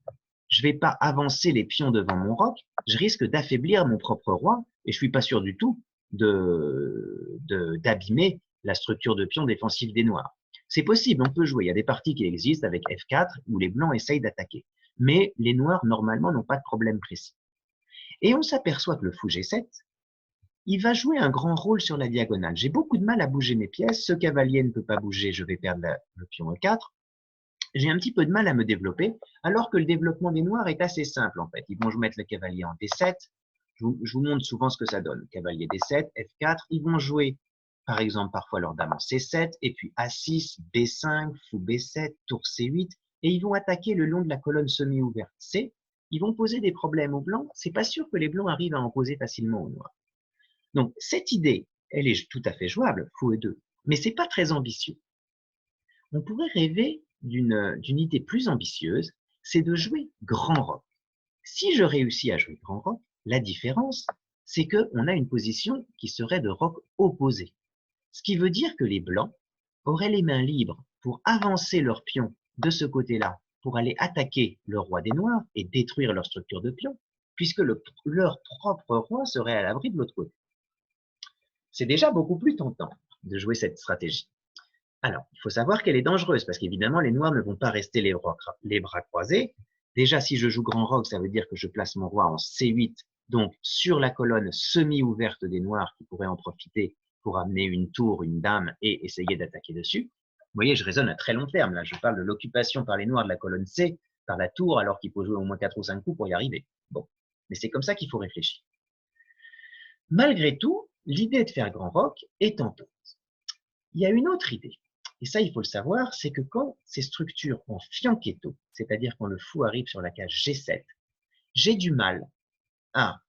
Je ne vais pas avancer les pions devant mon roc, je risque d'affaiblir mon propre roi, et je ne suis pas sûr du tout d'abîmer la structure de pions défensive des noirs. C'est possible, on peut jouer. Il y a des parties qui existent avec F4 où les blancs essayent d'attaquer. Mais les noirs, normalement, n'ont pas de problème précis. Et on s'aperçoit que le fou G7, il va jouer un grand rôle sur la diagonale. J'ai beaucoup de mal à bouger mes pièces. Ce cavalier ne peut pas bouger, je vais perdre le pion E4. J'ai un petit peu de mal à me développer, alors que le développement des noirs est assez simple en fait. Ils vont mettre le cavalier en D7. Je vous montre souvent ce que ça donne. Cavalier D7, F4. Ils vont jouer, par exemple, parfois leur dame en C7, et puis A6, B5, fou B7, tour C8, et ils vont attaquer le long de la colonne semi-ouverte C. Ils vont poser des problèmes aux blancs. C'est pas sûr que les blancs arrivent à en poser facilement aux noirs. Donc, cette idée, elle est tout à fait jouable, fou E2, mais c'est pas très ambitieux. On pourrait rêver d'une idée plus ambitieuse, c'est de jouer grand roc. Si je réussis à jouer grand roc, la différence, c'est qu'on a une position qui serait de roc opposé. Ce qui veut dire que les blancs auraient les mains libres pour avancer leurs pions de ce côté-là, pour aller attaquer le roi des Noirs et détruire leur structure de pions, puisque leur propre roi serait à l'abri de l'autre côté. C'est déjà beaucoup plus tentant de jouer cette stratégie. Alors, il faut savoir qu'elle est dangereuse, parce qu'évidemment, les Noirs ne vont pas rester les bras croisés. Déjà, si je joue grand roc, ça veut dire que je place mon roi en C8, donc sur la colonne semi-ouverte des Noirs qui pourraient en profiter pour amener une tour, une dame et essayer d'attaquer dessus. Vous voyez, je raisonne à très long terme. Là, je parle de l'occupation par les Noirs de la colonne C par la tour, alors qu'il faut jouer au moins 4 ou 5 coups pour y arriver. Bon, mais c'est comme ça qu'il faut réfléchir. Malgré tout, l'idée de faire grand roc est tentante. Il y a une autre idée. Et ça, il faut le savoir, c'est que quand ces structures ont fianchetto, c'est-à-dire quand le fou arrive sur la case G7, j'ai du mal à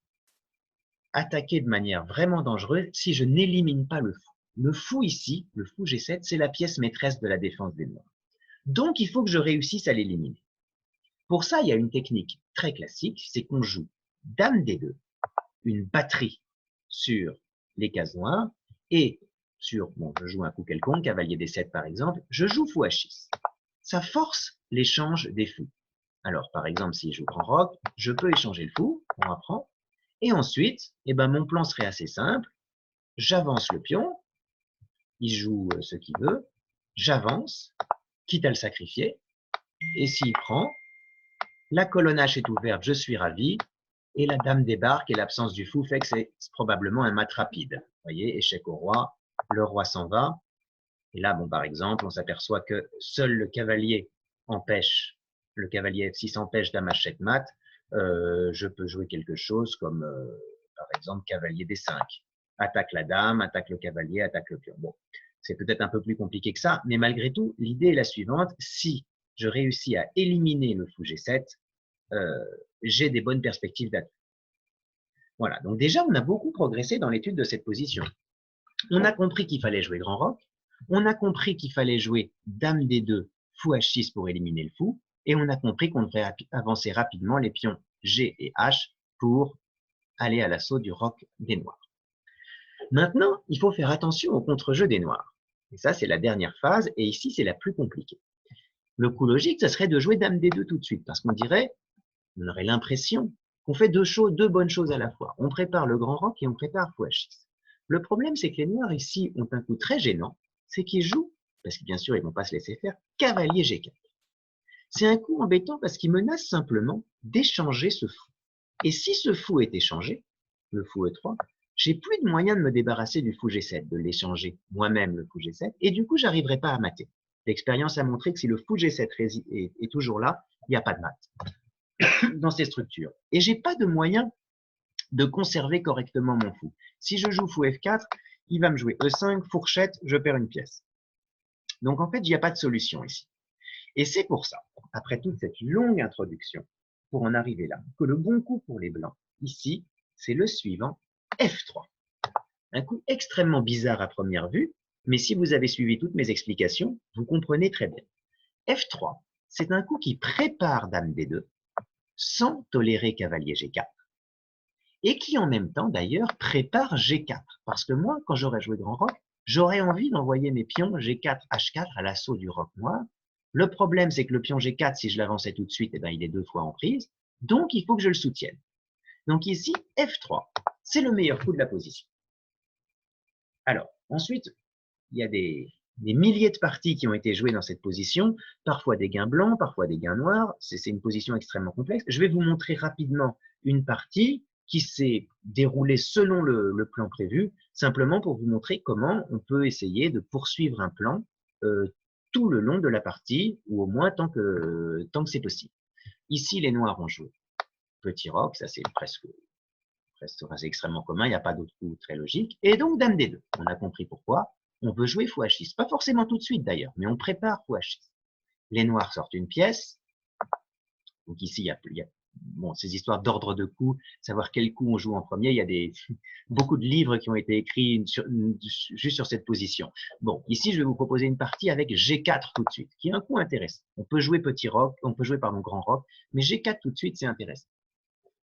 attaquer de manière vraiment dangereuse si je n'élimine pas le fou. Le fou ici, le fou G7, c'est la pièce maîtresse de la défense des Noirs. Donc, il faut que je réussisse à l'éliminer. Pour ça, il y a une technique très classique, c'est qu'on joue Dame D2, une batterie sur les cases noires, et sur, bon, je joue un coup quelconque, cavalier D7 par exemple, je joue fou H6. Ça force l'échange des fous. Alors, par exemple, si je joue grand roc, je peux échanger le fou, on apprend, et ensuite, eh ben, mon plan serait assez simple, j'avance le pion, il joue ce qu'il veut, j'avance, quitte à le sacrifier, et s'il prend, la colonne H est ouverte, je suis ravi, et la dame débarque, et l'absence du fou fait que c'est probablement un mat rapide. Vous voyez, échec au roi, le roi s'en va, et là, bon, par exemple, on s'aperçoit que seul le cavalier empêche, le cavalier F6 empêche dame H7 mat, je peux jouer quelque chose comme, par exemple, cavalier D5. Attaque la dame, attaque le cavalier, attaque le pion. Bon, c'est peut-être un peu plus compliqué que ça, mais malgré tout, l'idée est la suivante. Si je réussis à éliminer le fou G7, j'ai des bonnes perspectives d'attaque. Voilà, donc déjà, on a beaucoup progressé dans l'étude de cette position. On a compris qu'il fallait jouer grand roc, on a compris qu'il fallait jouer dame D2, fou H6 pour éliminer le fou, et on a compris qu'on devrait avancer rapidement les pions G et H pour aller à l'assaut du roc des Noirs. Maintenant, il faut faire attention au contre-jeu des Noirs. Et ça, c'est la dernière phase, et ici, c'est la plus compliquée. Le coup logique, ce serait de jouer dame D2 tout de suite, parce qu'on dirait, on aurait l'impression qu'on fait deux bonnes choses à la fois. On prépare le grand roc et on prépare fou H6. Le problème, c'est que les Noirs ici ont un coup très gênant, c'est qu'ils jouent, parce que bien sûr, ils ne vont pas se laisser faire, cavalier G4. C'est un coup embêtant parce qu'il menace simplement d'échanger ce fou. Et si ce fou est échangé, le fou E3, j'ai plus de moyen de me débarrasser du fou G7, de l'échanger moi-même le fou G7, et du coup, j'arriverai pas à mater. L'expérience a montré que si le fou G7 est toujours là, il n'y a pas de mat dans ces structures. Et j'ai pas de moyen de conserver correctement mon fou. Si je joue fou F4, il va me jouer E5, fourchette, je perds une pièce. Donc en fait, il n'y a pas de solution ici. Et c'est pour ça, après toute cette longue introduction, pour en arriver là, que le bon coup pour les blancs, ici, c'est le suivant, F3. Un coup extrêmement bizarre à première vue, mais si vous avez suivi toutes mes explications, vous comprenez très bien. F3, c'est un coup qui prépare dame D2, sans tolérer cavalier G4, et qui en même temps d'ailleurs prépare G4. Parce que moi, quand j'aurais joué grand roc, j'aurais envie d'envoyer mes pions G4, H4 à l'assaut du roc noir. Le problème, c'est que le pion G4, si je l'avançais tout de suite, eh ben, il est 2 fois en prise. Donc, il faut que je le soutienne. Donc ici, F3, c'est le meilleur coup de la position. Alors, ensuite, il y a des milliers de parties qui ont été jouées dans cette position, parfois des gains blancs, parfois des gains noirs. C'est une position extrêmement complexe. Je vais vous montrer rapidement une partie qui s'est déroulée selon le plan prévu, simplement pour vous montrer comment on peut essayer de poursuivre un plan tout le long de la partie, ou au moins tant que c'est possible. Ici, les noirs ont joué petit roc, ça c'est presque extrêmement commun, il n'y a pas d'autre coup très logique. Et donc, dame D2, on a compris pourquoi. On veut jouer fou H6, pas forcément tout de suite d'ailleurs, mais on prépare fou H6. Les noirs sortent une pièce. Donc ici, il y a bon, ces histoires d'ordre de coups, savoir quel coup on joue en premier. Il y a beaucoup de livres qui ont été écrits juste sur cette position. Bon, ici, je vais vous proposer une partie avec G4 tout de suite, qui est un coup intéressant. On peut jouer petit roc, on peut jouer pardon grand roc, mais G4 tout de suite, c'est intéressant.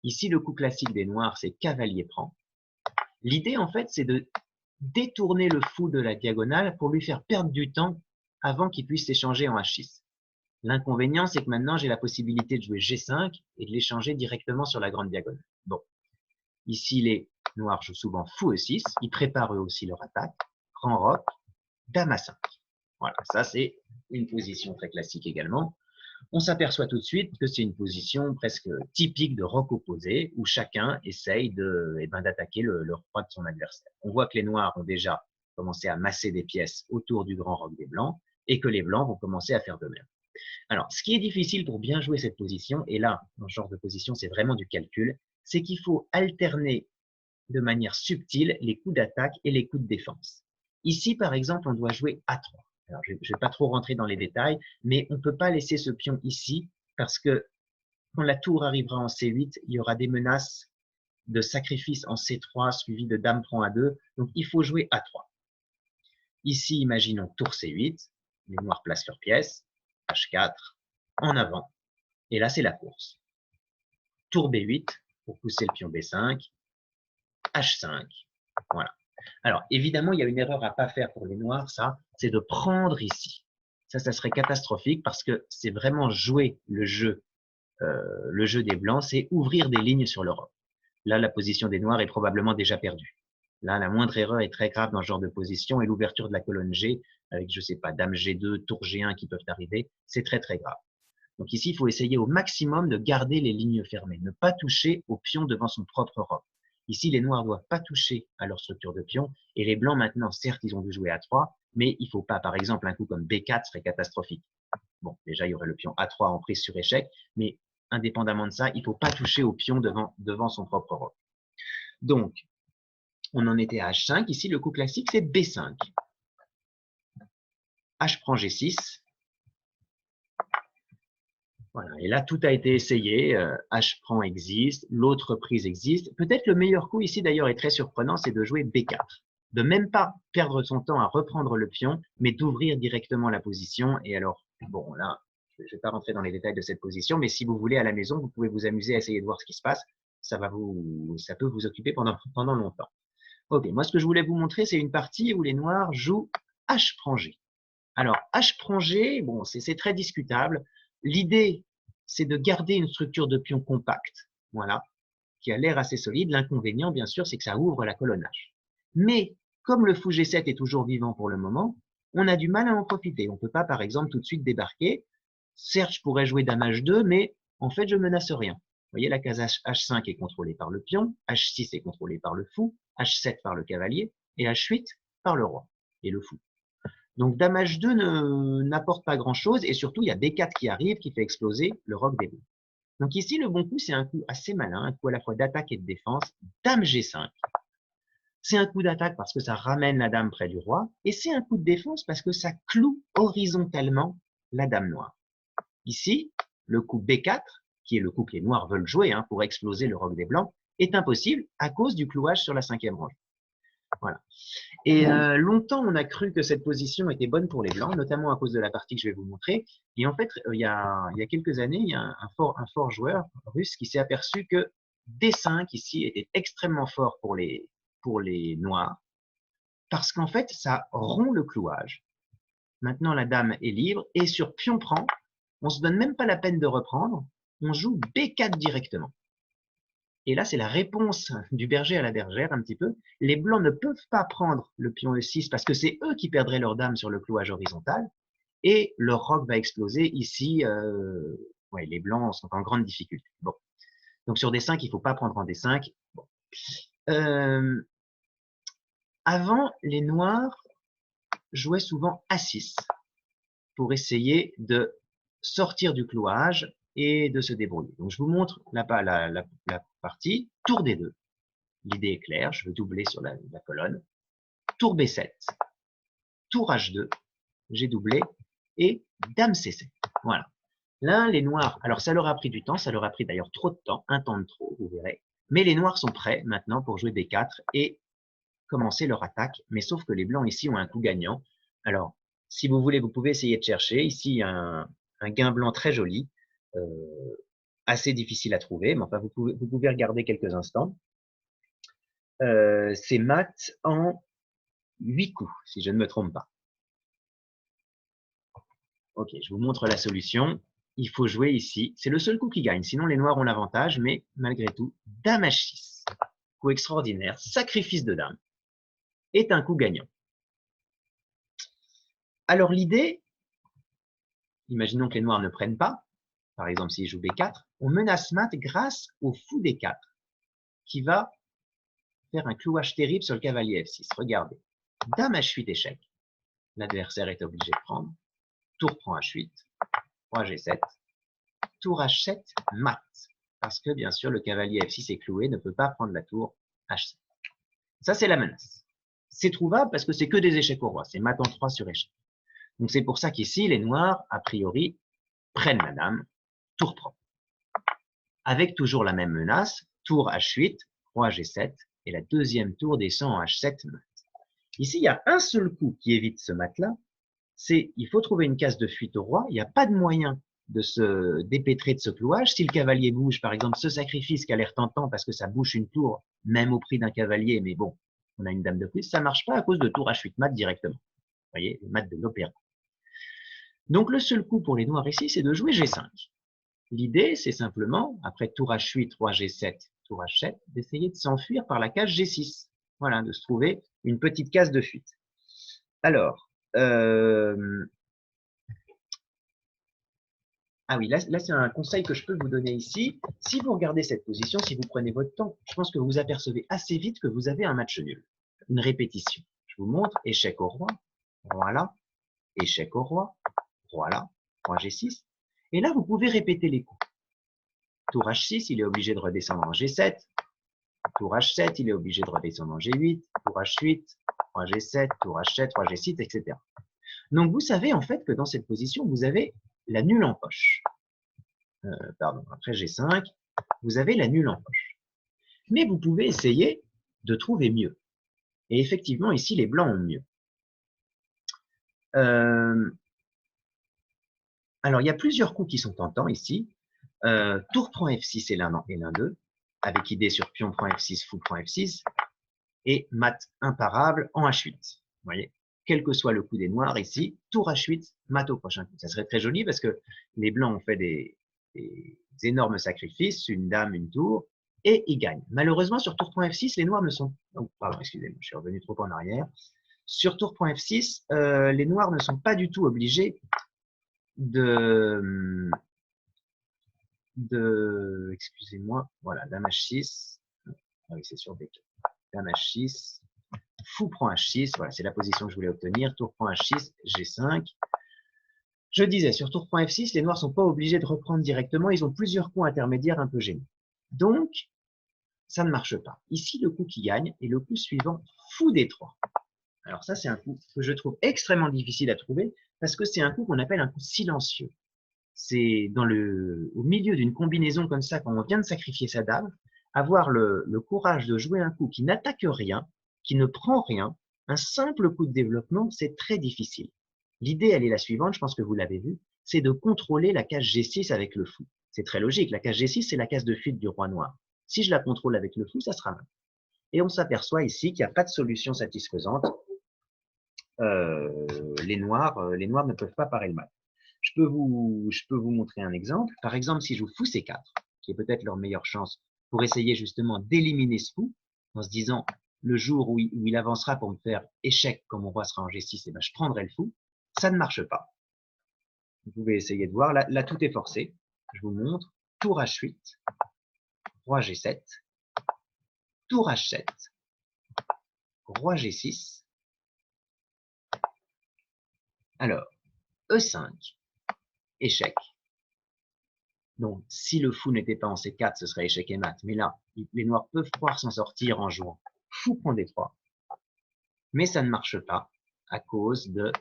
Ici, le coup classique des noirs, c'est cavalier prend. L'idée, en fait, c'est de détourner le fou de la diagonale pour lui faire perdre du temps avant qu'il puisse s'échanger en H6. L'inconvénient, c'est que maintenant, j'ai la possibilité de jouer G5 et de l'échanger directement sur la grande diagonale. Bon, ici, les noirs jouent souvent fou E6, ils préparent eux aussi leur attaque, grand roc, dame A5. Voilà, ça c'est une position très classique également. On s'aperçoit tout de suite que c'est une position presque typique de roc opposé, où chacun essaye d'attaquer le roi de son adversaire. On voit que les noirs ont déjà commencé à masser des pièces autour du grand roc des blancs, et que les blancs vont commencer à faire de même. Alors, ce qui est difficile pour bien jouer cette position, et là, dans ce genre de position, c'est vraiment du calcul, c'est qu'il faut alterner de manière subtile les coups d'attaque et les coups de défense. Ici, par exemple, on doit jouer A3. Alors, je ne vais pas trop rentrer dans les détails, mais on ne peut pas laisser ce pion ici parce que quand la tour arrivera en C8, il y aura des menaces de sacrifice en C3 suivi de dame prend A2. Donc, il faut jouer A3. Ici, imaginons tour C8. Les noirs placent leurs pièces. H4, en avant. Et là, c'est la course. Tour B8 pour pousser le pion B5. H5. Voilà. Alors, évidemment, il y a une erreur à ne pas faire pour les noirs, ça, c'est de prendre ici. Ça serait catastrophique parce que c'est vraiment jouer le jeu des blancs, c'est ouvrir des lignes sur l'Europe. Là, la position des noirs est probablement déjà perdue. Là, la moindre erreur est très grave dans ce genre de position et l'ouverture de la colonne G, avec, je sais pas, dame G2, tour G1 qui peuvent arriver, c'est très très grave. Donc ici, il faut essayer au maximum de garder les lignes fermées, ne pas toucher au pion devant son propre roc. Ici, les noirs ne doivent pas toucher à leur structure de pion, et les blancs maintenant, certes, ils ont dû jouer A3, mais il ne faut pas, par exemple, un coup comme B4 serait catastrophique. Bon, déjà, il y aurait le pion A3 en prise sur échec, mais indépendamment de ça, il ne faut pas toucher au pion devant son propre roc. Donc, on en était à H5. Ici, le coup classique, c'est B5. H prend G6. Voilà. Et là, tout a été essayé. H prend existe, l'autre prise existe. Peut-être le meilleur coup ici, d'ailleurs, est très surprenant, c'est de jouer B4. De même pas perdre son temps à reprendre le pion, mais d'ouvrir directement la position. Et alors, bon, là, je ne vais pas rentrer dans les détails de cette position, mais si vous voulez à la maison, vous pouvez vous amuser à essayer de voir ce qui se passe. Ça peut vous occuper pendant longtemps. Ok, moi, ce que je voulais vous montrer, c'est une partie où les noirs jouent H prend G. Alors, H prend G, bon, c'est très discutable. L'idée, c'est de garder une structure de pion compacte, voilà, qui a l'air assez solide. L'inconvénient, bien sûr, c'est que ça ouvre la colonne H. Mais, comme le fou G7 est toujours vivant pour le moment, on a du mal à en profiter. On ne peut pas, par exemple, tout de suite débarquer. Certes, je pourrais jouer dame H2, mais en fait, je ne menace rien. Vous voyez, la case H5 est contrôlée par le pion, H6 est contrôlée par le fou, H7 par le cavalier, et H8 par le roi et le fou. Donc dame H2 n'apporte pas grand-chose, et surtout, il y a D4 qui arrive, qui fait exploser le roc des blancs. Donc ici, le bon coup, c'est un coup assez malin, un coup à la fois d'attaque et de défense, dame G5. C'est un coup d'attaque parce que ça ramène la dame près du roi, et c'est un coup de défense parce que ça cloue horizontalement la dame noire. Ici, le coup B4, qui est le coup que les noirs veulent jouer pour exploser le roc des blancs, est impossible à cause du clouage sur la 5e rangée. Voilà. Et longtemps, on a cru que cette position était bonne pour les blancs, notamment à cause de la partie que je vais vous montrer. Et en fait, il y a quelques années, il y a un fort joueur russe qui s'est aperçu que D5 ici était extrêmement fort pour les noirs, parce qu'en fait, ça rompt le clouage. Maintenant, la dame est libre, et sur pion prend, on ne se donne même pas la peine de reprendre, on joue B4 directement. Et là, c'est la réponse du berger à la bergère, un petit peu. Les blancs ne peuvent pas prendre le pion E6 parce que c'est eux qui perdraient leur dame sur le clouage horizontal. Et leur roc va exploser. Ici, ouais, les blancs sont en grande difficulté. Bon. Donc sur D5, il ne faut pas prendre en D5. Bon. Avant, les noirs jouaient souvent A6 pour essayer de sortir du clouage et de se débrouiller. Donc je vous montre la partie. Tour D2. L'idée est claire, je veux doubler sur la colonne. Tour B7, tour H2, j'ai doublé, et dame C7. Voilà. Là, les noirs, alors ça leur a pris du temps, ça leur a pris d'ailleurs trop de temps, un temps de trop, vous verrez. Mais les noirs sont prêts maintenant pour jouer B4 et commencer leur attaque. Mais sauf que les blancs ici ont un coup gagnant. Alors, si vous voulez, vous pouvez essayer de chercher. Ici, un gain blanc très joli, assez difficile à trouver, mais enfin, vous pouvez regarder quelques instants. C'est mat en 8 coups, si je ne me trompe pas. Ok, je vous montre la solution. Il faut jouer ici. C'est le seul coup qui gagne. Sinon, les noirs ont l'avantage, mais malgré tout, dame H6. Coup extraordinaire, sacrifice de dame, est un coup gagnant. Alors l'idée, imaginons que les noirs ne prennent pas. Par exemple, s'ils jouent B4, on menace mat grâce au fou D4, qui va faire un clouage terrible sur le cavalier F6. Regardez. Dame H8 échec. L'adversaire est obligé de prendre. Tour prend H8. Roi G7. Tour H7, mat. Parce que, bien sûr, le cavalier F6 est cloué, ne peut pas prendre la tour H7. Ça, c'est la menace. C'est trouvable parce que c'est que des échecs au roi. C'est mat en 3 sur échec. Donc, c'est pour ça qu'ici, les noirs, a priori, prennent la dame, tour prend. Avec toujours la même menace, tour H8, roi G7, et la deuxième tour descend en H7, mat. Ici, il y a un seul coup qui évite ce mat-là, c'est il faut trouver une case de fuite au roi. Il n'y a pas de moyen de se dépêtrer de ce clouage. Si le cavalier bouge, par exemple, ce sacrifice qui a l'air tentant parce que ça bouche une tour, même au prix d'un cavalier, mais bon, on a une dame de plus, ça ne marche pas à cause de tour H8 mat directement. Vous voyez, le mat de l'opéra. Donc le seul coup pour les noirs ici, c'est de jouer G5. L'idée, c'est simplement, après tour H8, roi G7, tour H7, d'essayer de s'enfuir par la case G6. Voilà, de se trouver une petite case de fuite. Alors, ah oui, là c'est un conseil que je peux vous donner ici. Si vous regardez cette position, si vous prenez votre temps, je pense que vous apercevez assez vite que vous avez un match nul, une répétition. Je vous montre, échec au roi, roi là, échec au roi, roi là, roi G6. Et là, vous pouvez répéter les coups. Tour H6, il est obligé de redescendre en G7. Tour H7, il est obligé de redescendre en G8. Tour H8, roi G7, tour H7, roi G6, etc. Donc, vous savez en fait que dans cette position, vous avez la nulle en poche. Pardon, après G5, vous avez la nulle en poche. Mais vous pouvez essayer de trouver mieux. Et effectivement, ici, les blancs ont mieux. Alors, il y a plusieurs coups qui sont tentants ici. Tour prend F6 et l'un 2, avec idée sur pion prend F6, fou prend F6, et mat imparable en H8. Vous voyez, quel que soit le coup des noirs ici, tour H8, mat au prochain coup. Ça serait très joli parce que les blancs ont fait des énormes sacrifices, une dame, une tour, et ils gagnent. Malheureusement, sur tour prend F6, les noirs ne sont... Oh, pardon, excusez-moi, je suis revenu trop en arrière. Sur tour prend F6, les noirs ne sont pas du tout obligés de excusez-moi, voilà, dame H6, ah oui, c'est sur B4, dame H6, fou prend H6, voilà, c'est la position que je voulais obtenir, tour prend H6, G5. Je disais, sur tour prend F6, les noirs ne sont pas obligés de reprendre directement, ils ont plusieurs coups intermédiaires un peu gênants. Donc, ça ne marche pas. Ici, le coup qui gagne est le coup suivant, fou D3. Alors ça, c'est un coup que je trouve extrêmement difficile à trouver, parce que c'est un coup qu'on appelle un coup silencieux. C'est au milieu d'une combinaison comme ça, quand on vient de sacrifier sa dame, avoir le courage de jouer un coup qui n'attaque rien, qui ne prend rien, un simple coup de développement, c'est très difficile. L'idée, elle est la suivante, je pense que vous l'avez vu, c'est de contrôler la case G6 avec le fou. C'est très logique, la case G6, c'est la case de fuite du roi noir. Si je la contrôle avec le fou, ça sera mal. Et on s'aperçoit ici qu'il n'y a pas de solution satisfaisante. Les noirs ne peuvent pas parer le mal. Je peux vous montrer un exemple. Par exemple, si je joue fou C4, qui est peut-être leur meilleure chance pour essayer justement d'éliminer ce fou, en se disant, le jour où il avancera pour me faire échec quand mon roi sera en G6, eh ben, je prendrai le fou. Ça ne marche pas. Vous pouvez essayer de voir. Là, tout est forcé. Je vous montre. Tour H8, roi G7, tour H7, roi G6. Alors, E5, échec. Donc, si le fou n'était pas en C4, ce serait échec et mat. Mais là, les noirs peuvent croire s'en sortir en jouant fou prend D3. Mais ça ne marche pas à cause de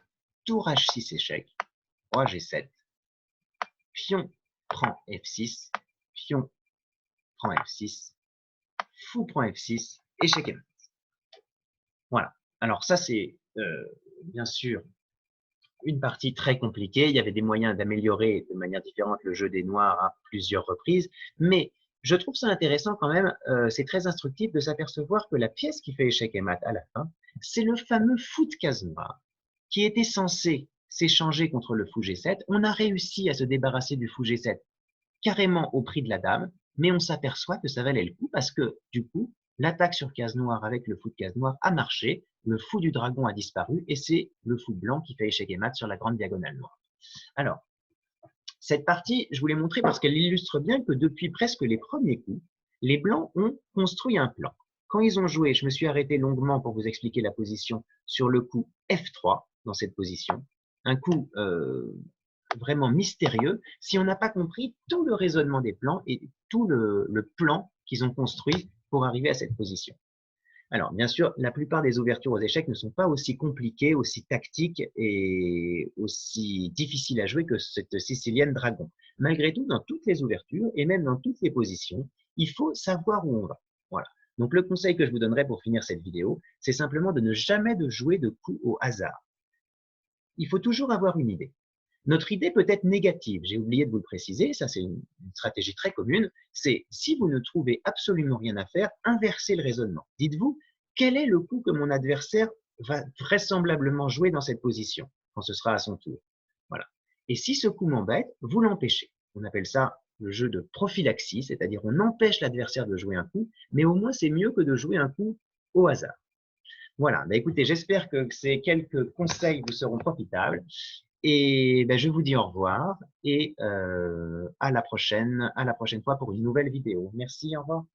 tour H6 échec, roi G7, pion prend F6, pion prend F6, fou prend F6, échec et mat. Voilà. Alors ça, c'est bien sûr une partie très compliquée. Il y avait des moyens d'améliorer de manière différente le jeu des noirs à plusieurs reprises. Mais je trouve ça intéressant quand même, c'est très instructif de s'apercevoir que la pièce qui fait échec et mat à la fin, c'est le fameux fou de case noire qui était censé s'échanger contre le fou G7. On a réussi à se débarrasser du fou G7 carrément au prix de la dame, mais on s'aperçoit que ça valait le coup parce que, du coup, l'attaque sur case noire avec le fou de case noire a marché, le fou du dragon a disparu et c'est le fou blanc qui fait échec et mat sur la grande diagonale noire. Alors, cette partie, je vous l'ai montrée parce qu'elle illustre bien que depuis presque les premiers coups, les blancs ont construit un plan. Quand ils ont joué, je me suis arrêté longuement pour vous expliquer la position sur le coup F3 dans cette position, un coup vraiment mystérieux si on n'a pas compris tout le raisonnement des plans et tout le plan qu'ils ont construit pour arriver à cette position. Alors, bien sûr, la plupart des ouvertures aux échecs ne sont pas aussi compliquées, aussi tactiques et aussi difficiles à jouer que cette sicilienne dragon. Malgré tout, dans toutes les ouvertures et même dans toutes les positions, il faut savoir où on va. Voilà. Donc, le conseil que je vous donnerai pour finir cette vidéo, c'est simplement de ne jamais de jouer de coups au hasard. Il faut toujours avoir une idée. Notre idée peut être négative, j'ai oublié de vous le préciser, ça c'est une stratégie très commune, c'est si vous ne trouvez absolument rien à faire, inversez le raisonnement. Dites-vous, quel est le coup que mon adversaire va vraisemblablement jouer dans cette position, quand ce sera à son tour. Voilà. Et si ce coup m'embête, vous l'empêchez. On appelle ça le jeu de prophylaxie, c'est-à-dire on empêche l'adversaire de jouer un coup, mais au moins c'est mieux que de jouer un coup au hasard. Voilà, bah écoutez, j'espère que ces quelques conseils vous seront profitables. Et ben, je vous dis au revoir et à la prochaine fois pour une nouvelle vidéo. Merci, au revoir.